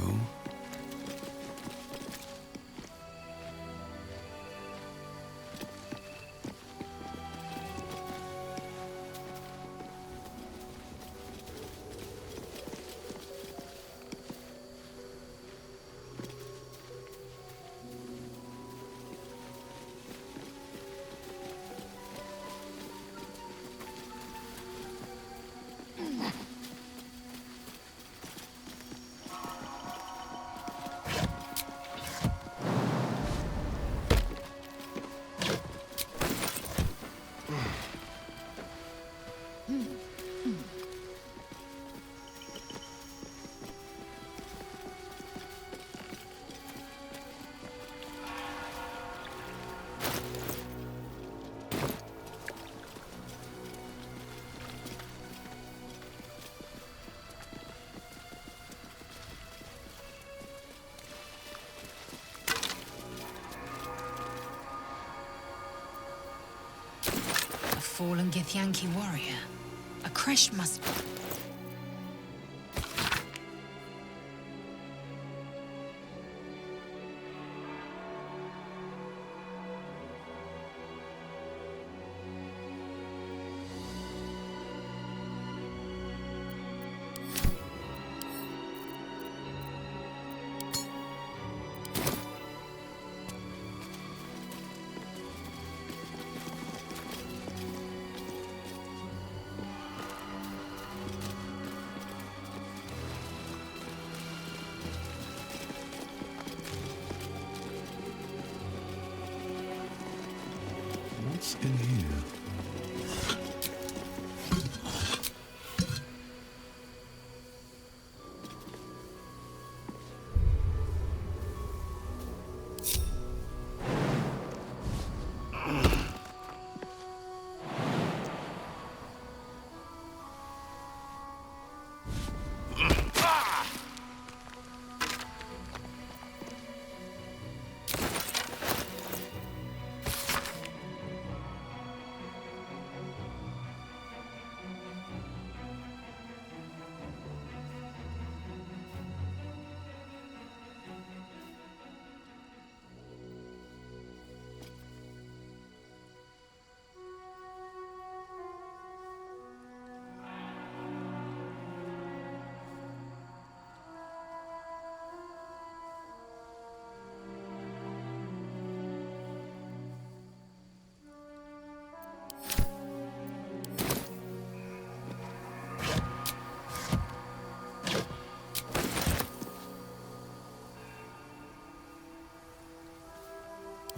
Speaker 8: A fallen Githyanki warrior. A creche must...
Speaker 19: What's in here?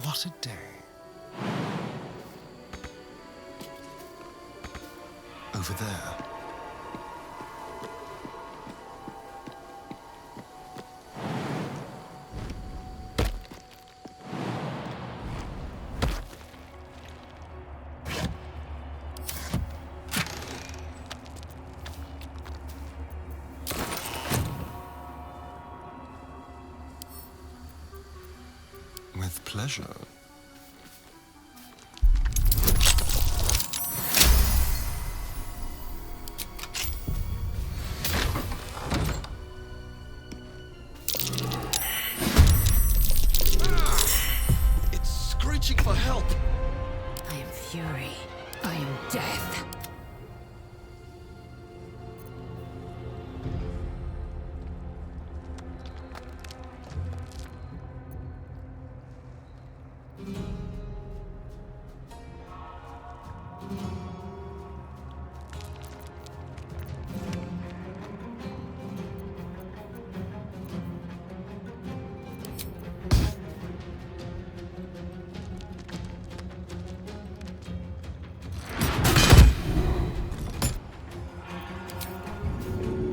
Speaker 3: What a day. Over there. With pleasure.
Speaker 2: It's screeching for help.
Speaker 8: I am fury. I am death.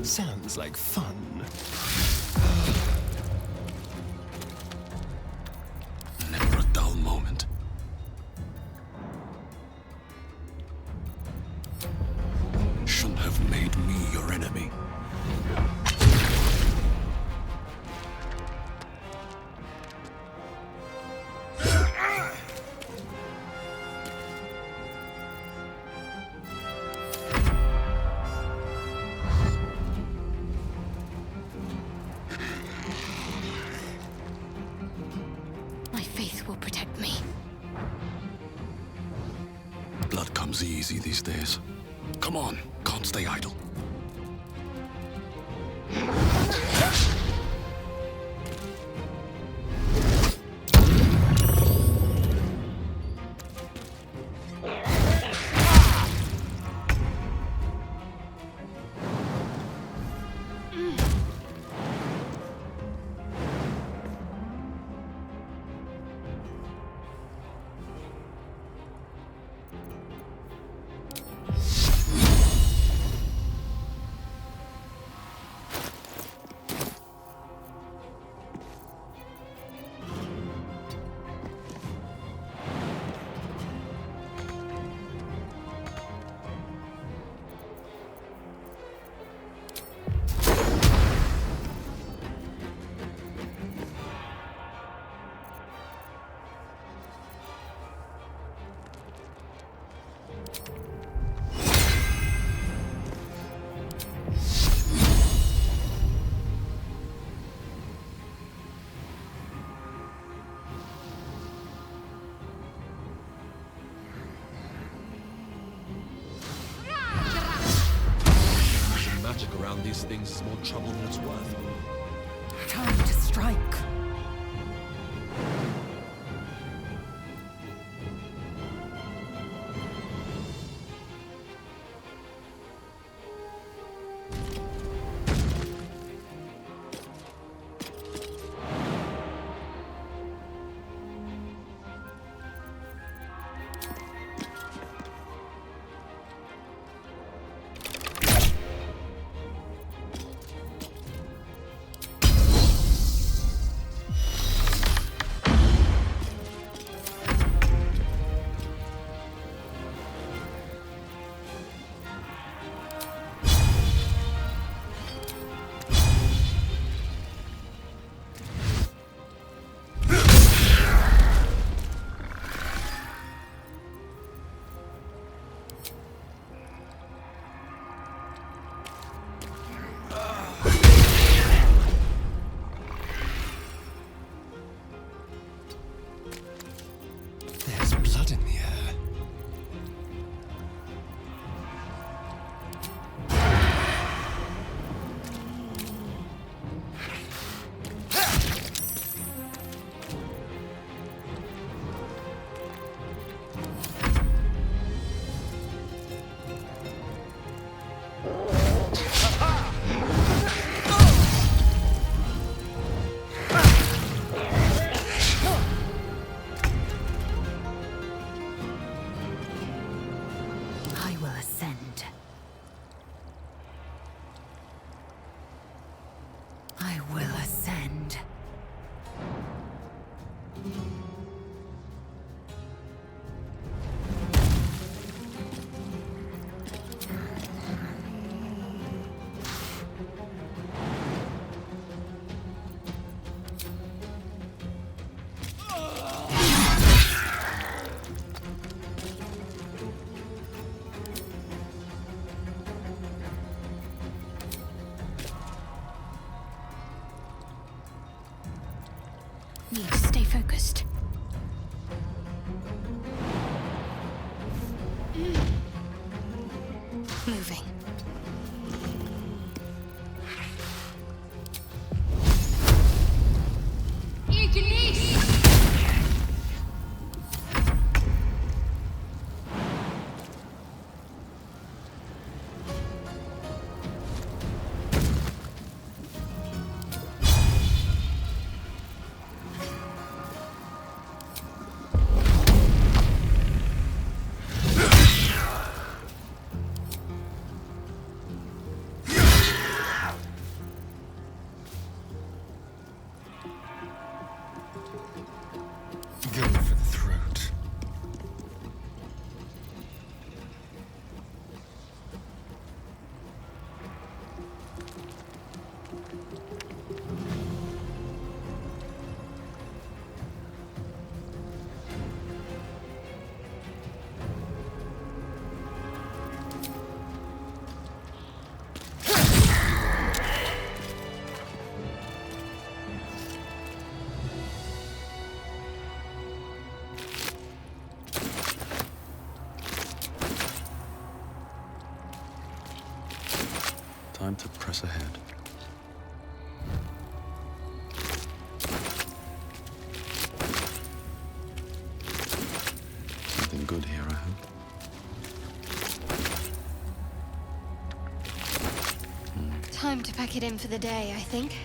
Speaker 3: Sounds like fun.
Speaker 2: Never a dull moment. Shouldn't have made me your enemy.
Speaker 8: My faith will protect me.
Speaker 2: Blood comes easy these days. Come on, can't stay idle.
Speaker 1: Magic around these things is more trouble than it's worth.
Speaker 8: Time to strike.
Speaker 17: focused.
Speaker 9: Moving.
Speaker 3: Going for the throat.
Speaker 19: Time to press ahead. Something good here, I hope.
Speaker 9: Time to pack it in for the day, I think.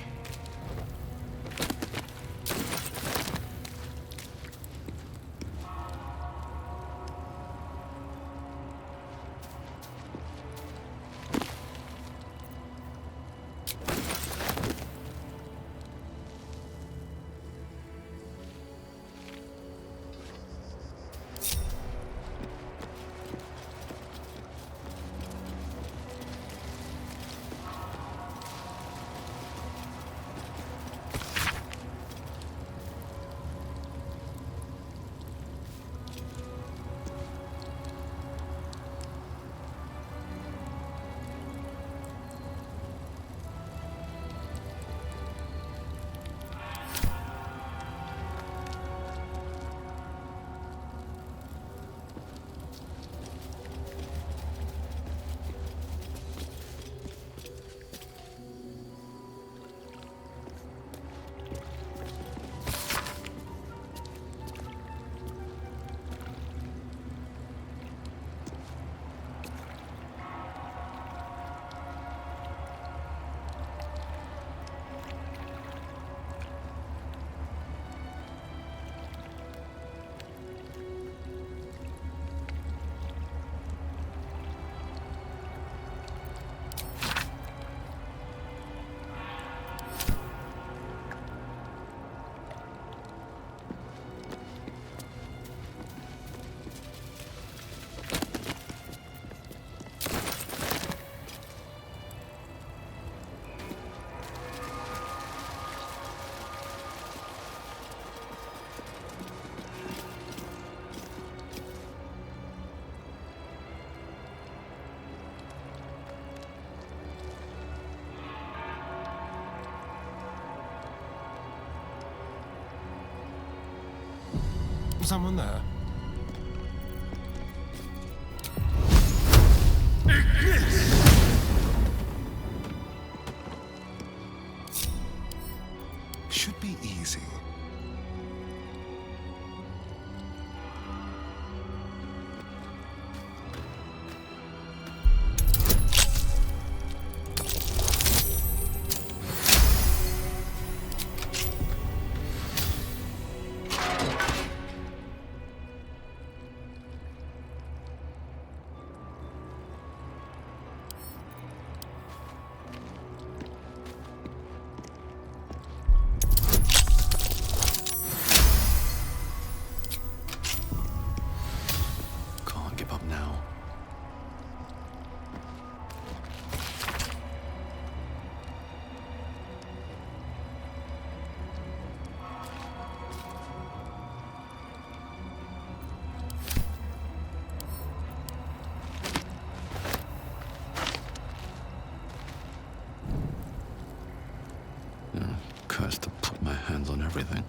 Speaker 3: Someone there? Should be easy.
Speaker 19: Cursed to put my hands on everything.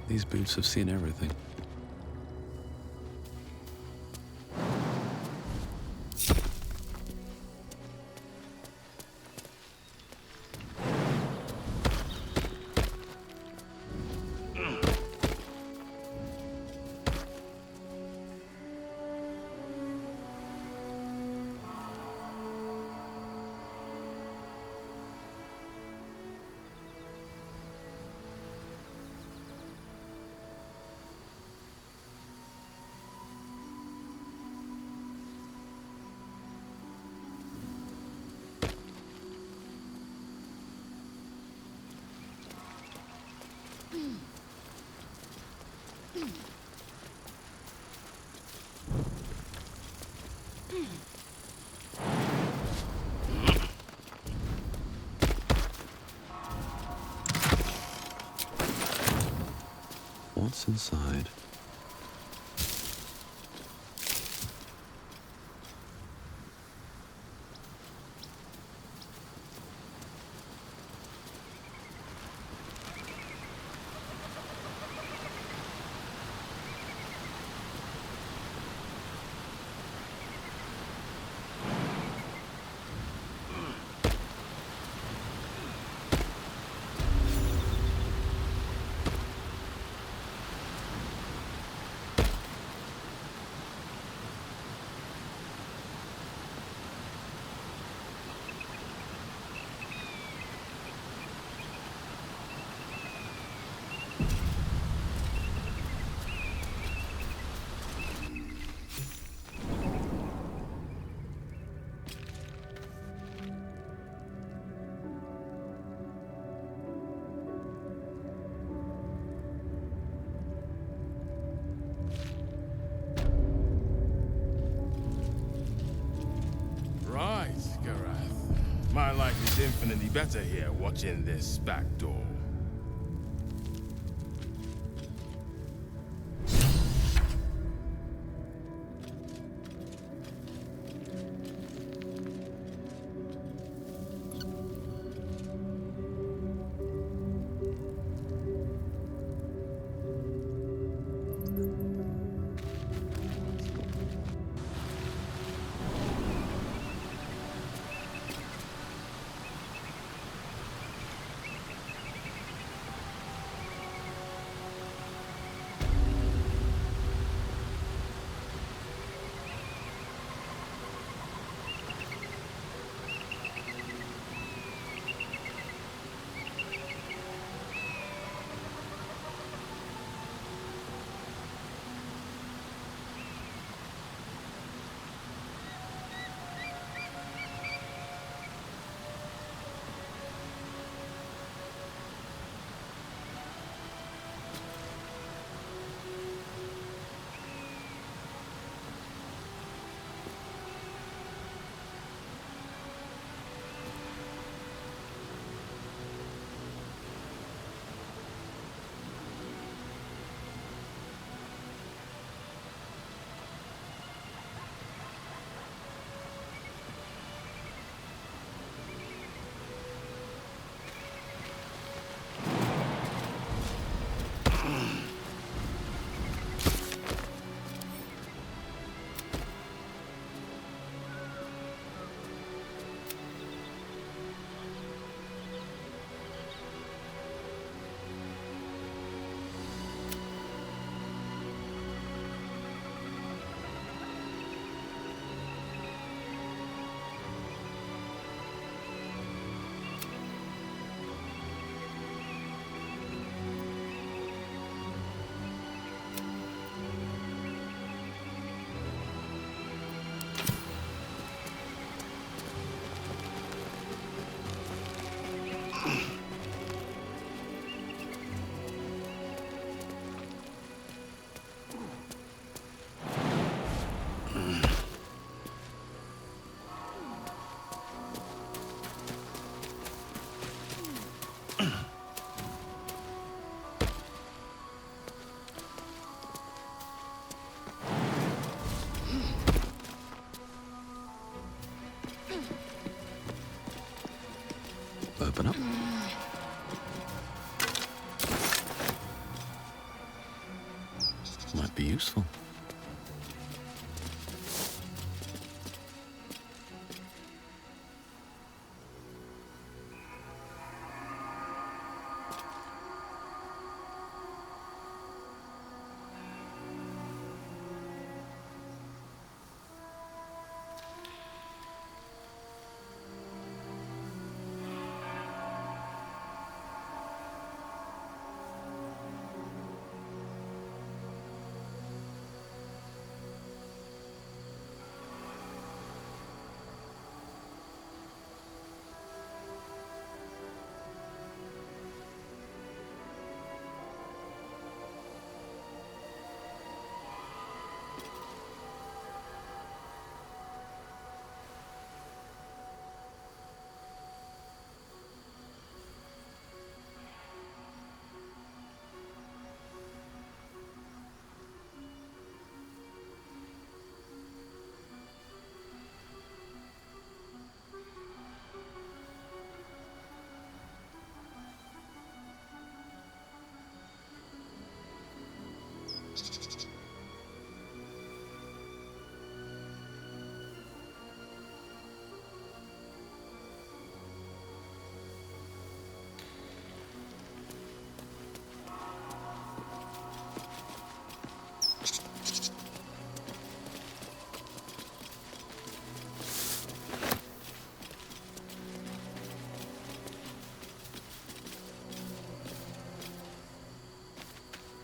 Speaker 19: These boots have seen everything. What's inside?
Speaker 21: Right, Garath. My life is infinitely better here watching this back door.
Speaker 19: Could be useful.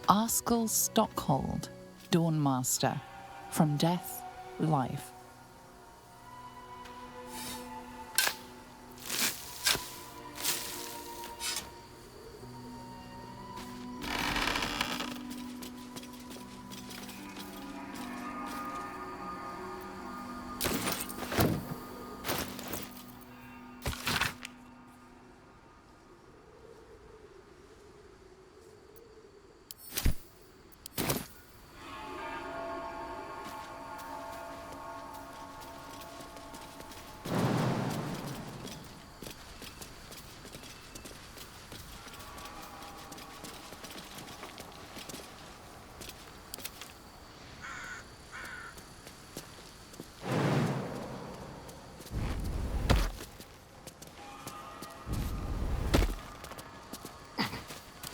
Speaker 4: Arskel Stockhold, Dawnmaster. From death, life.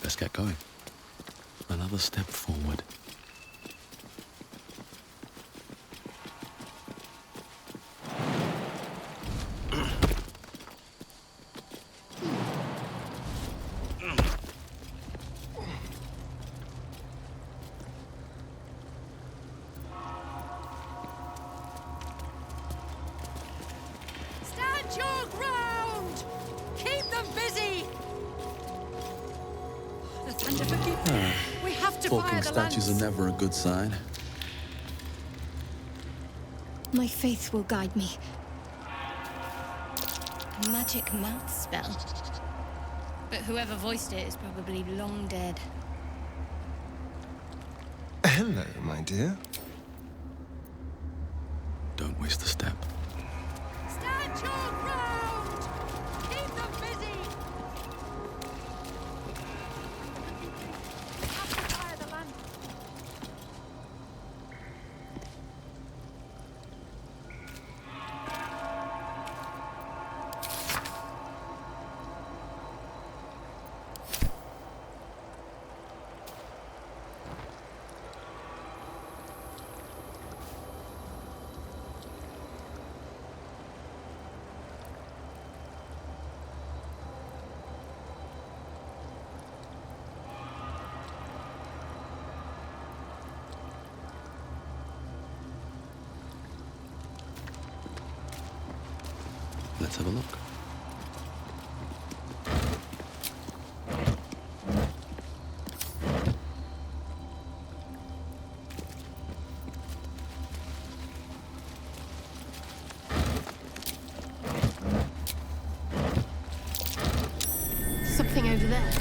Speaker 19: Let's get going. Another step forward.
Speaker 20: Stand your ground! Keep them busy! The thunder forgive me. We have to
Speaker 19: Talking
Speaker 20: fire the
Speaker 19: statues
Speaker 20: lance.
Speaker 19: are never a good sign.
Speaker 9: My faith will guide me. A magic mouth spell. But whoever voiced it is probably long dead.
Speaker 3: Hello, my dear.
Speaker 19: Don't waste a step.
Speaker 20: Stand your ground! Keep them busy! We have to fire the lance.
Speaker 19: Let's have a look.
Speaker 9: Something over there.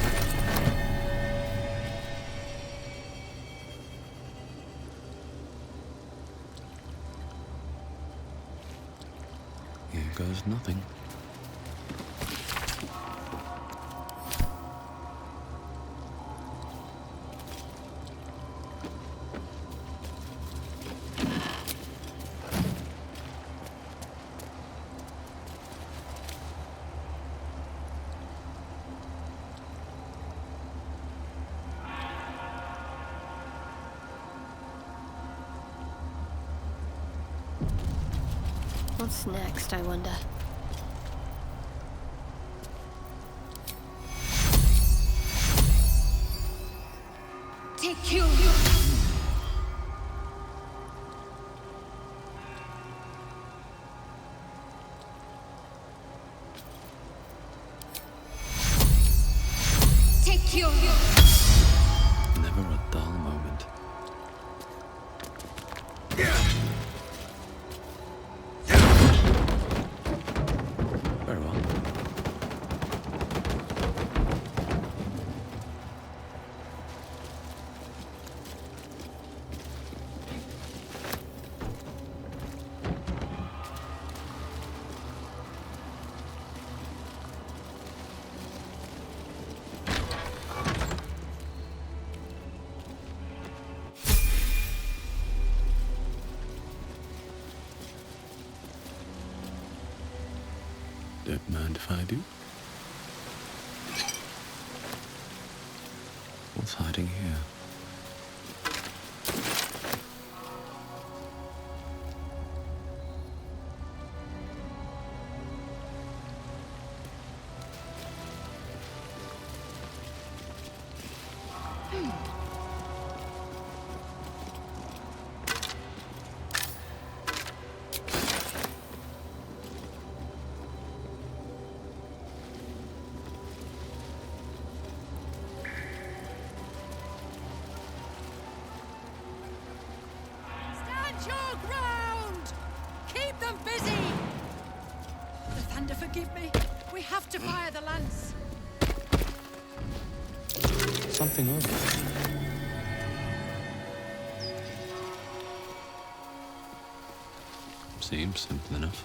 Speaker 19: Here goes nothing.
Speaker 9: What's next, I wonder?
Speaker 20: Take you. Take you.
Speaker 19: Never a dull moment. Very well. Don't mind if I do. What's hiding here?
Speaker 20: Stand your ground! Keep them busy! The thunder, forgive me. We have to fire the lance.
Speaker 19: Something over there. Seems simple enough.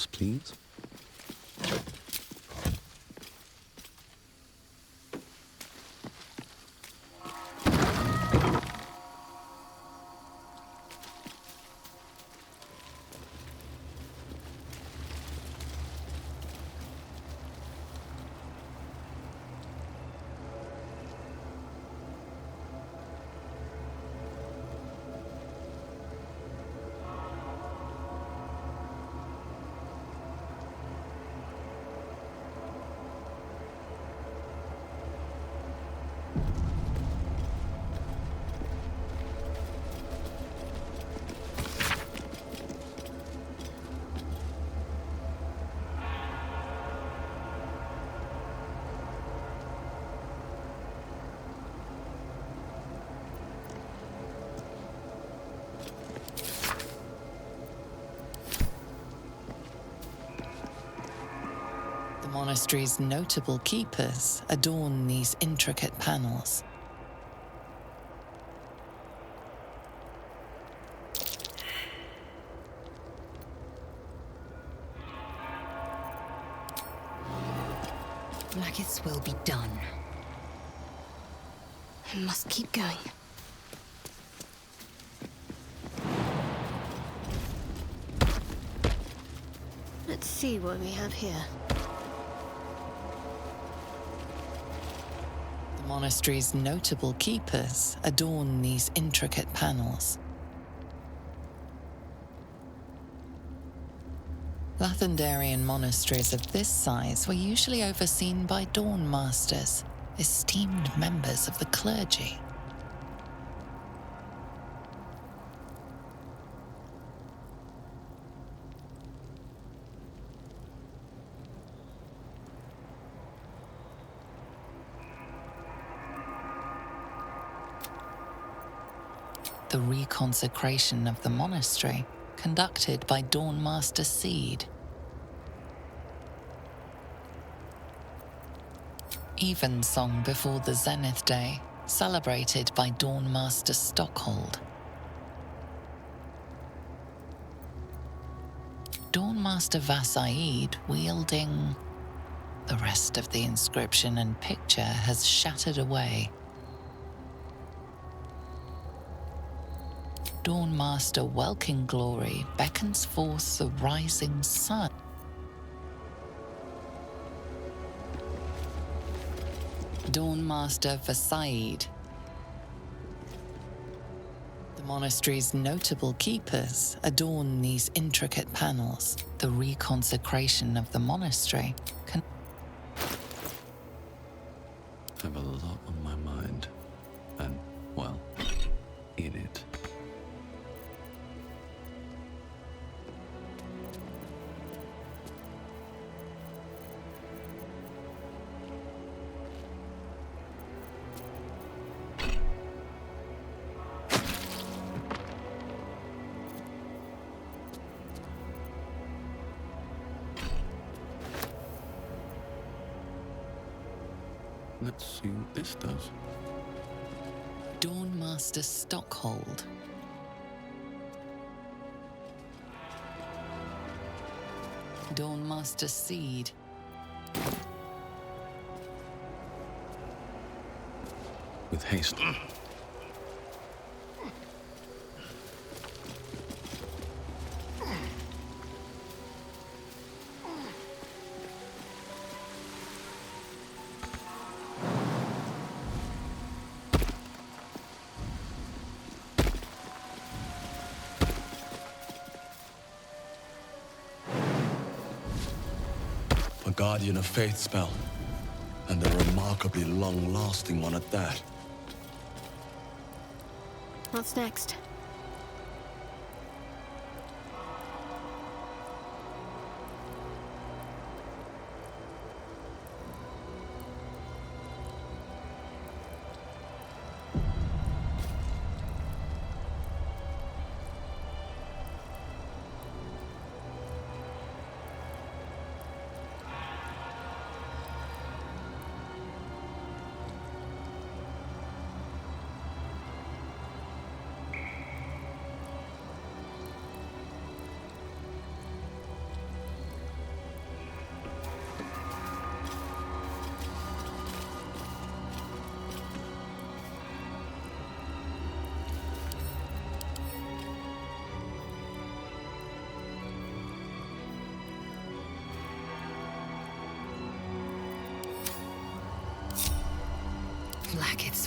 Speaker 19: Scraps, please.
Speaker 4: The monastery's notable keepers adorn these intricate panels.
Speaker 8: Like its will be done. I must keep going.
Speaker 9: Let's see what we have here.
Speaker 4: The monastery's notable keepers adorn these intricate panels. Lathendarian monasteries of this size were usually overseen by dawn masters, esteemed members of the clergy. The reconsecration of the monastery, conducted by Dawn Master Seed. Evensong before the Zenith Day, celebrated by Dawn Master Stockhold. Dawn Master Vasaid wielding... The rest of the inscription and picture has shattered away. Dawn Master Welkin Glory beckons forth the rising sun. Dawn Master Vasaid. The monastery's notable keepers adorn these intricate panels. The reconsecration of the monastery can
Speaker 19: have a lot on my mind. And, well, in it. Let's see what this does.
Speaker 4: Dawn Master Stockhold. Dawn Master Seed.
Speaker 19: With haste.
Speaker 1: A Guardian of Faith spell. And a remarkably long-lasting one at that.
Speaker 9: What's next?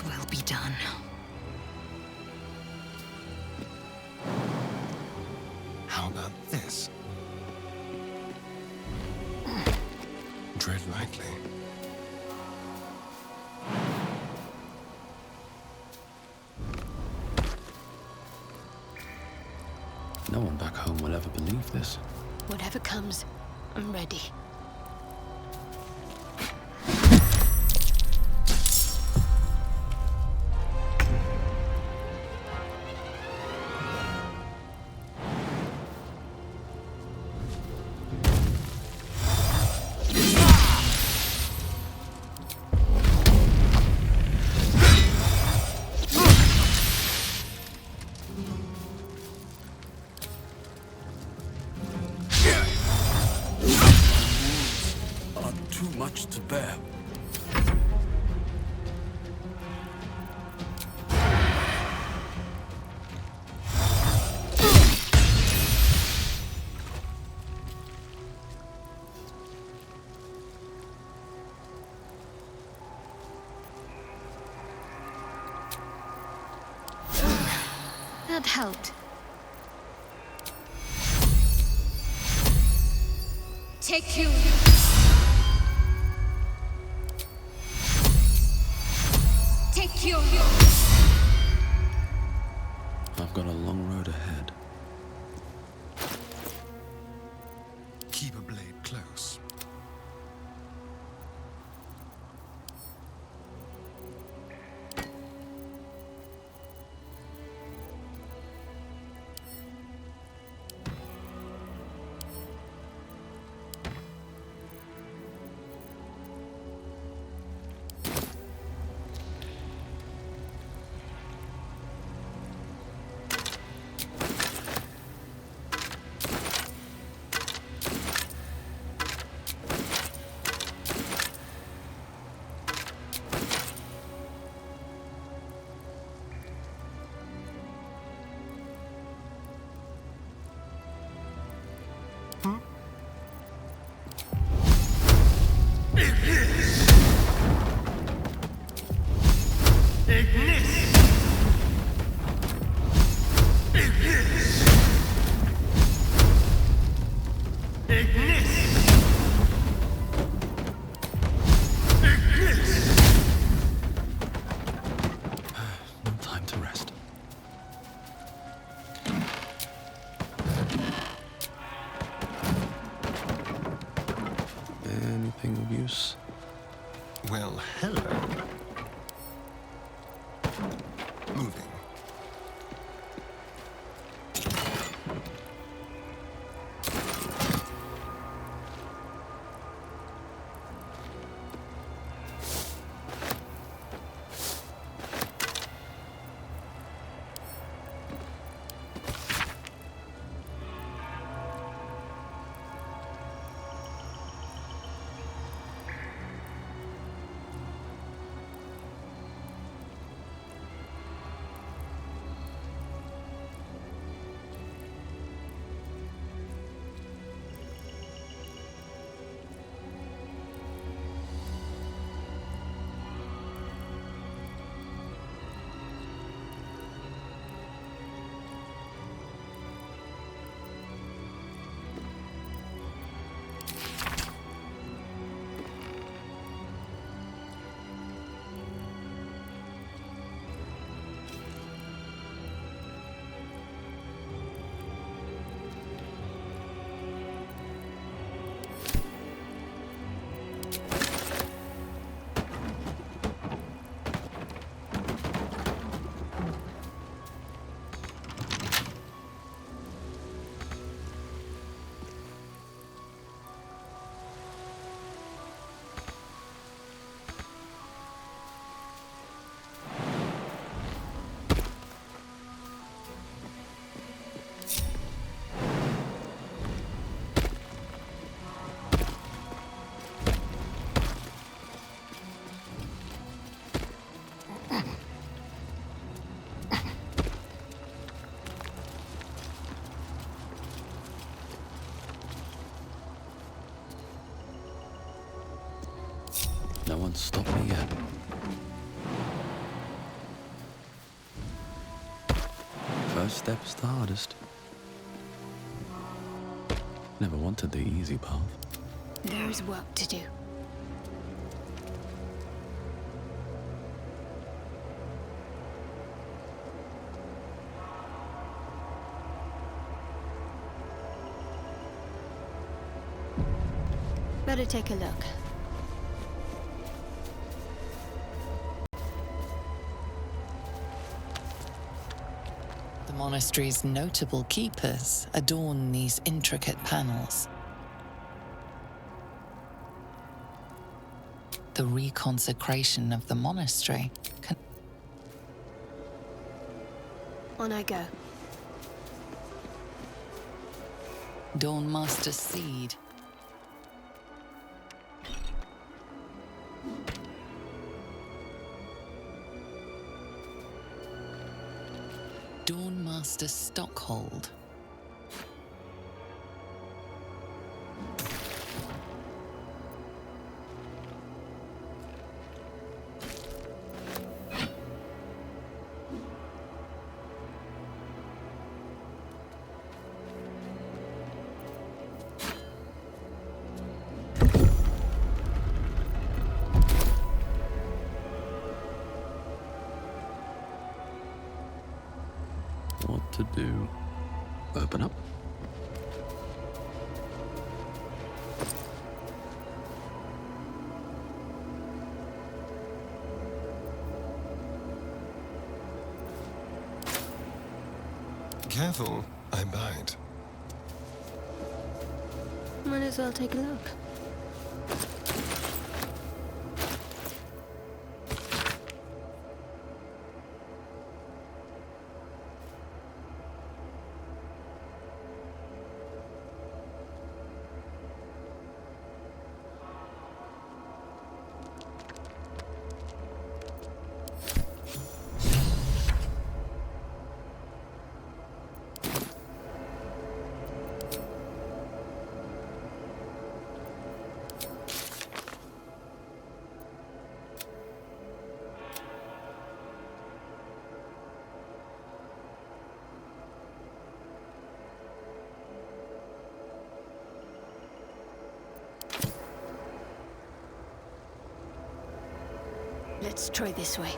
Speaker 8: will be done.
Speaker 3: How about this? Tread lightly.
Speaker 19: No one back home will ever believe this.
Speaker 9: Whatever comes, I'm ready.
Speaker 5: Too much to bear.
Speaker 9: That helped. Take you. Take you.
Speaker 19: I've got a long road ahead.
Speaker 3: Keep a blade close.
Speaker 19: No time to rest. Anything of use?
Speaker 3: Well, hello. Moving.
Speaker 19: No one's stopped me yet. first step is the hardest. Never wanted the easy path.
Speaker 9: There's work to do. Better take a look.
Speaker 4: The monastery's notable keepers adorn these intricate panels. The reconsecration of the monastery can...
Speaker 9: On I go.
Speaker 4: Dawnmaster Seed. Dawnmaster Stockhold.
Speaker 19: What to do? Open up.
Speaker 3: Careful, I bite.
Speaker 9: Might as well take a look. Let's try this way.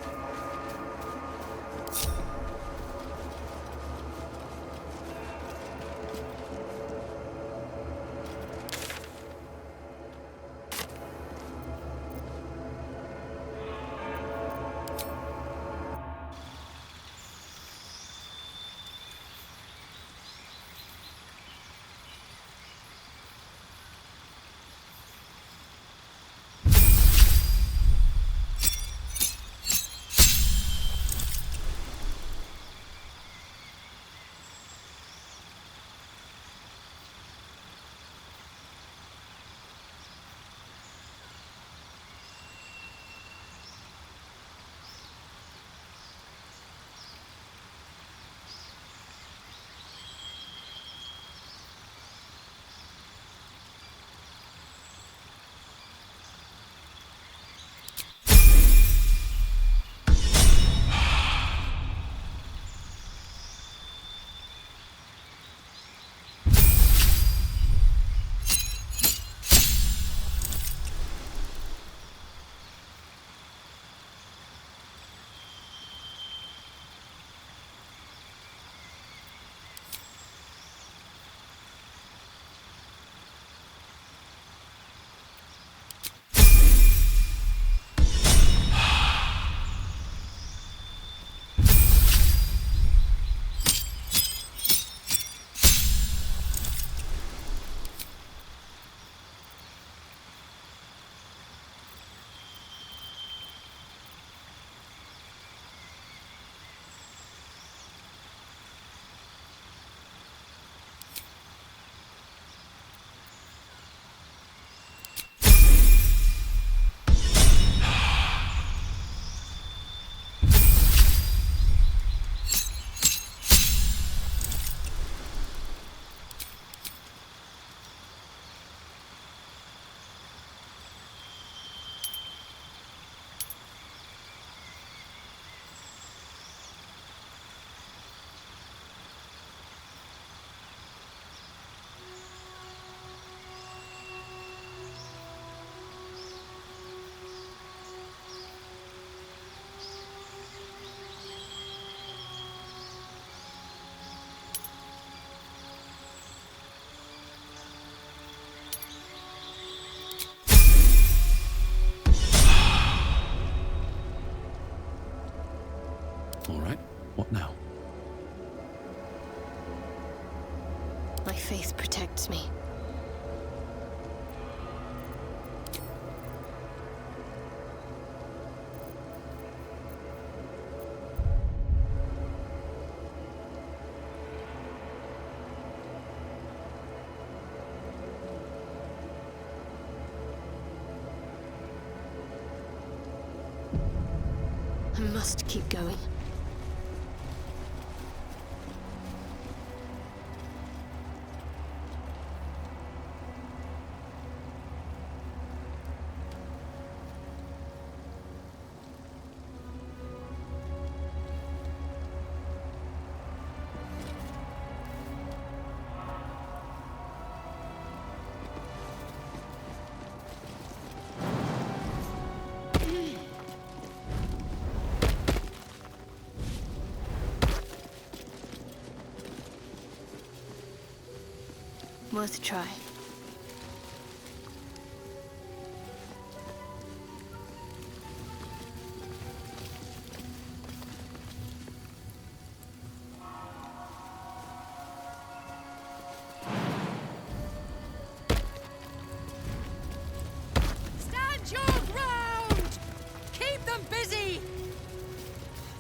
Speaker 9: must keep going. Worth a try.
Speaker 20: Stand your ground! Keep them busy!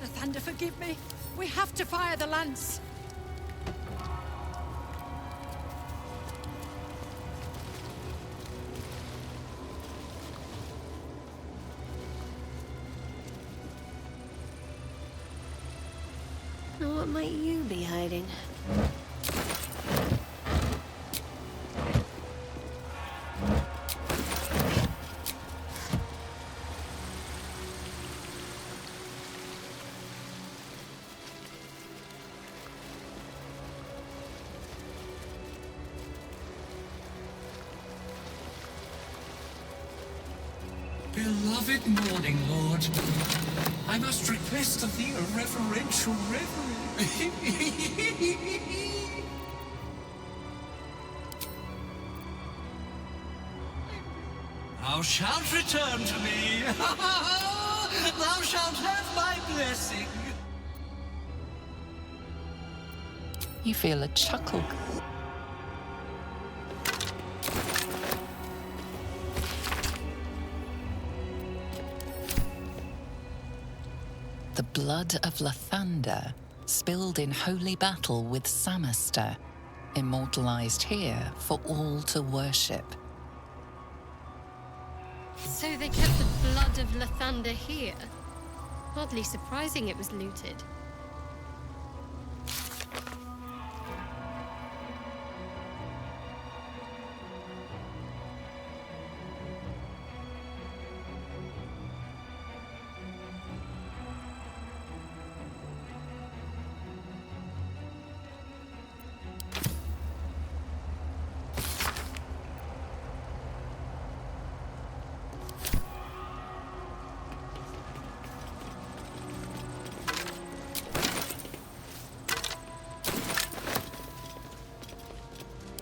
Speaker 20: The Thunder, forgive me. We have to fire the lance.
Speaker 9: Now, what might you be hiding?
Speaker 11: Beloved Morning Lord, I must request of thee a reverential reverie. Thou shalt return to me. Thou shalt have my blessing.
Speaker 4: You feel a chuckle. The blood of Lathander, spilled in holy battle with Samaster, immortalized here for all to worship.
Speaker 9: So they kept the blood of Lathander here. Oddly surprising it was looted.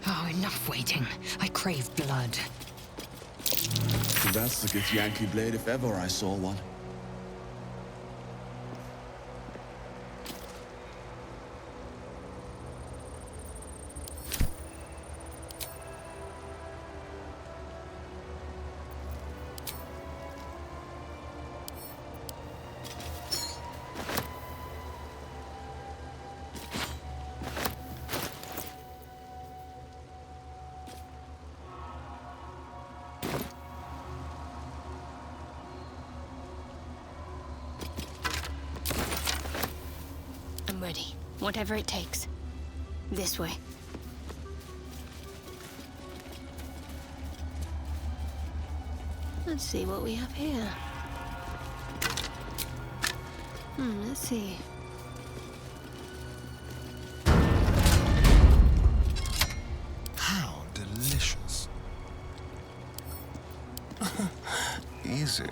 Speaker 8: Oh, enough waiting. I crave blood.
Speaker 1: That's the Githyanki blade if ever I saw one.
Speaker 9: I'm ready. Whatever it takes. This way. Let's see what we have here. Let's see.
Speaker 3: How delicious. Easy.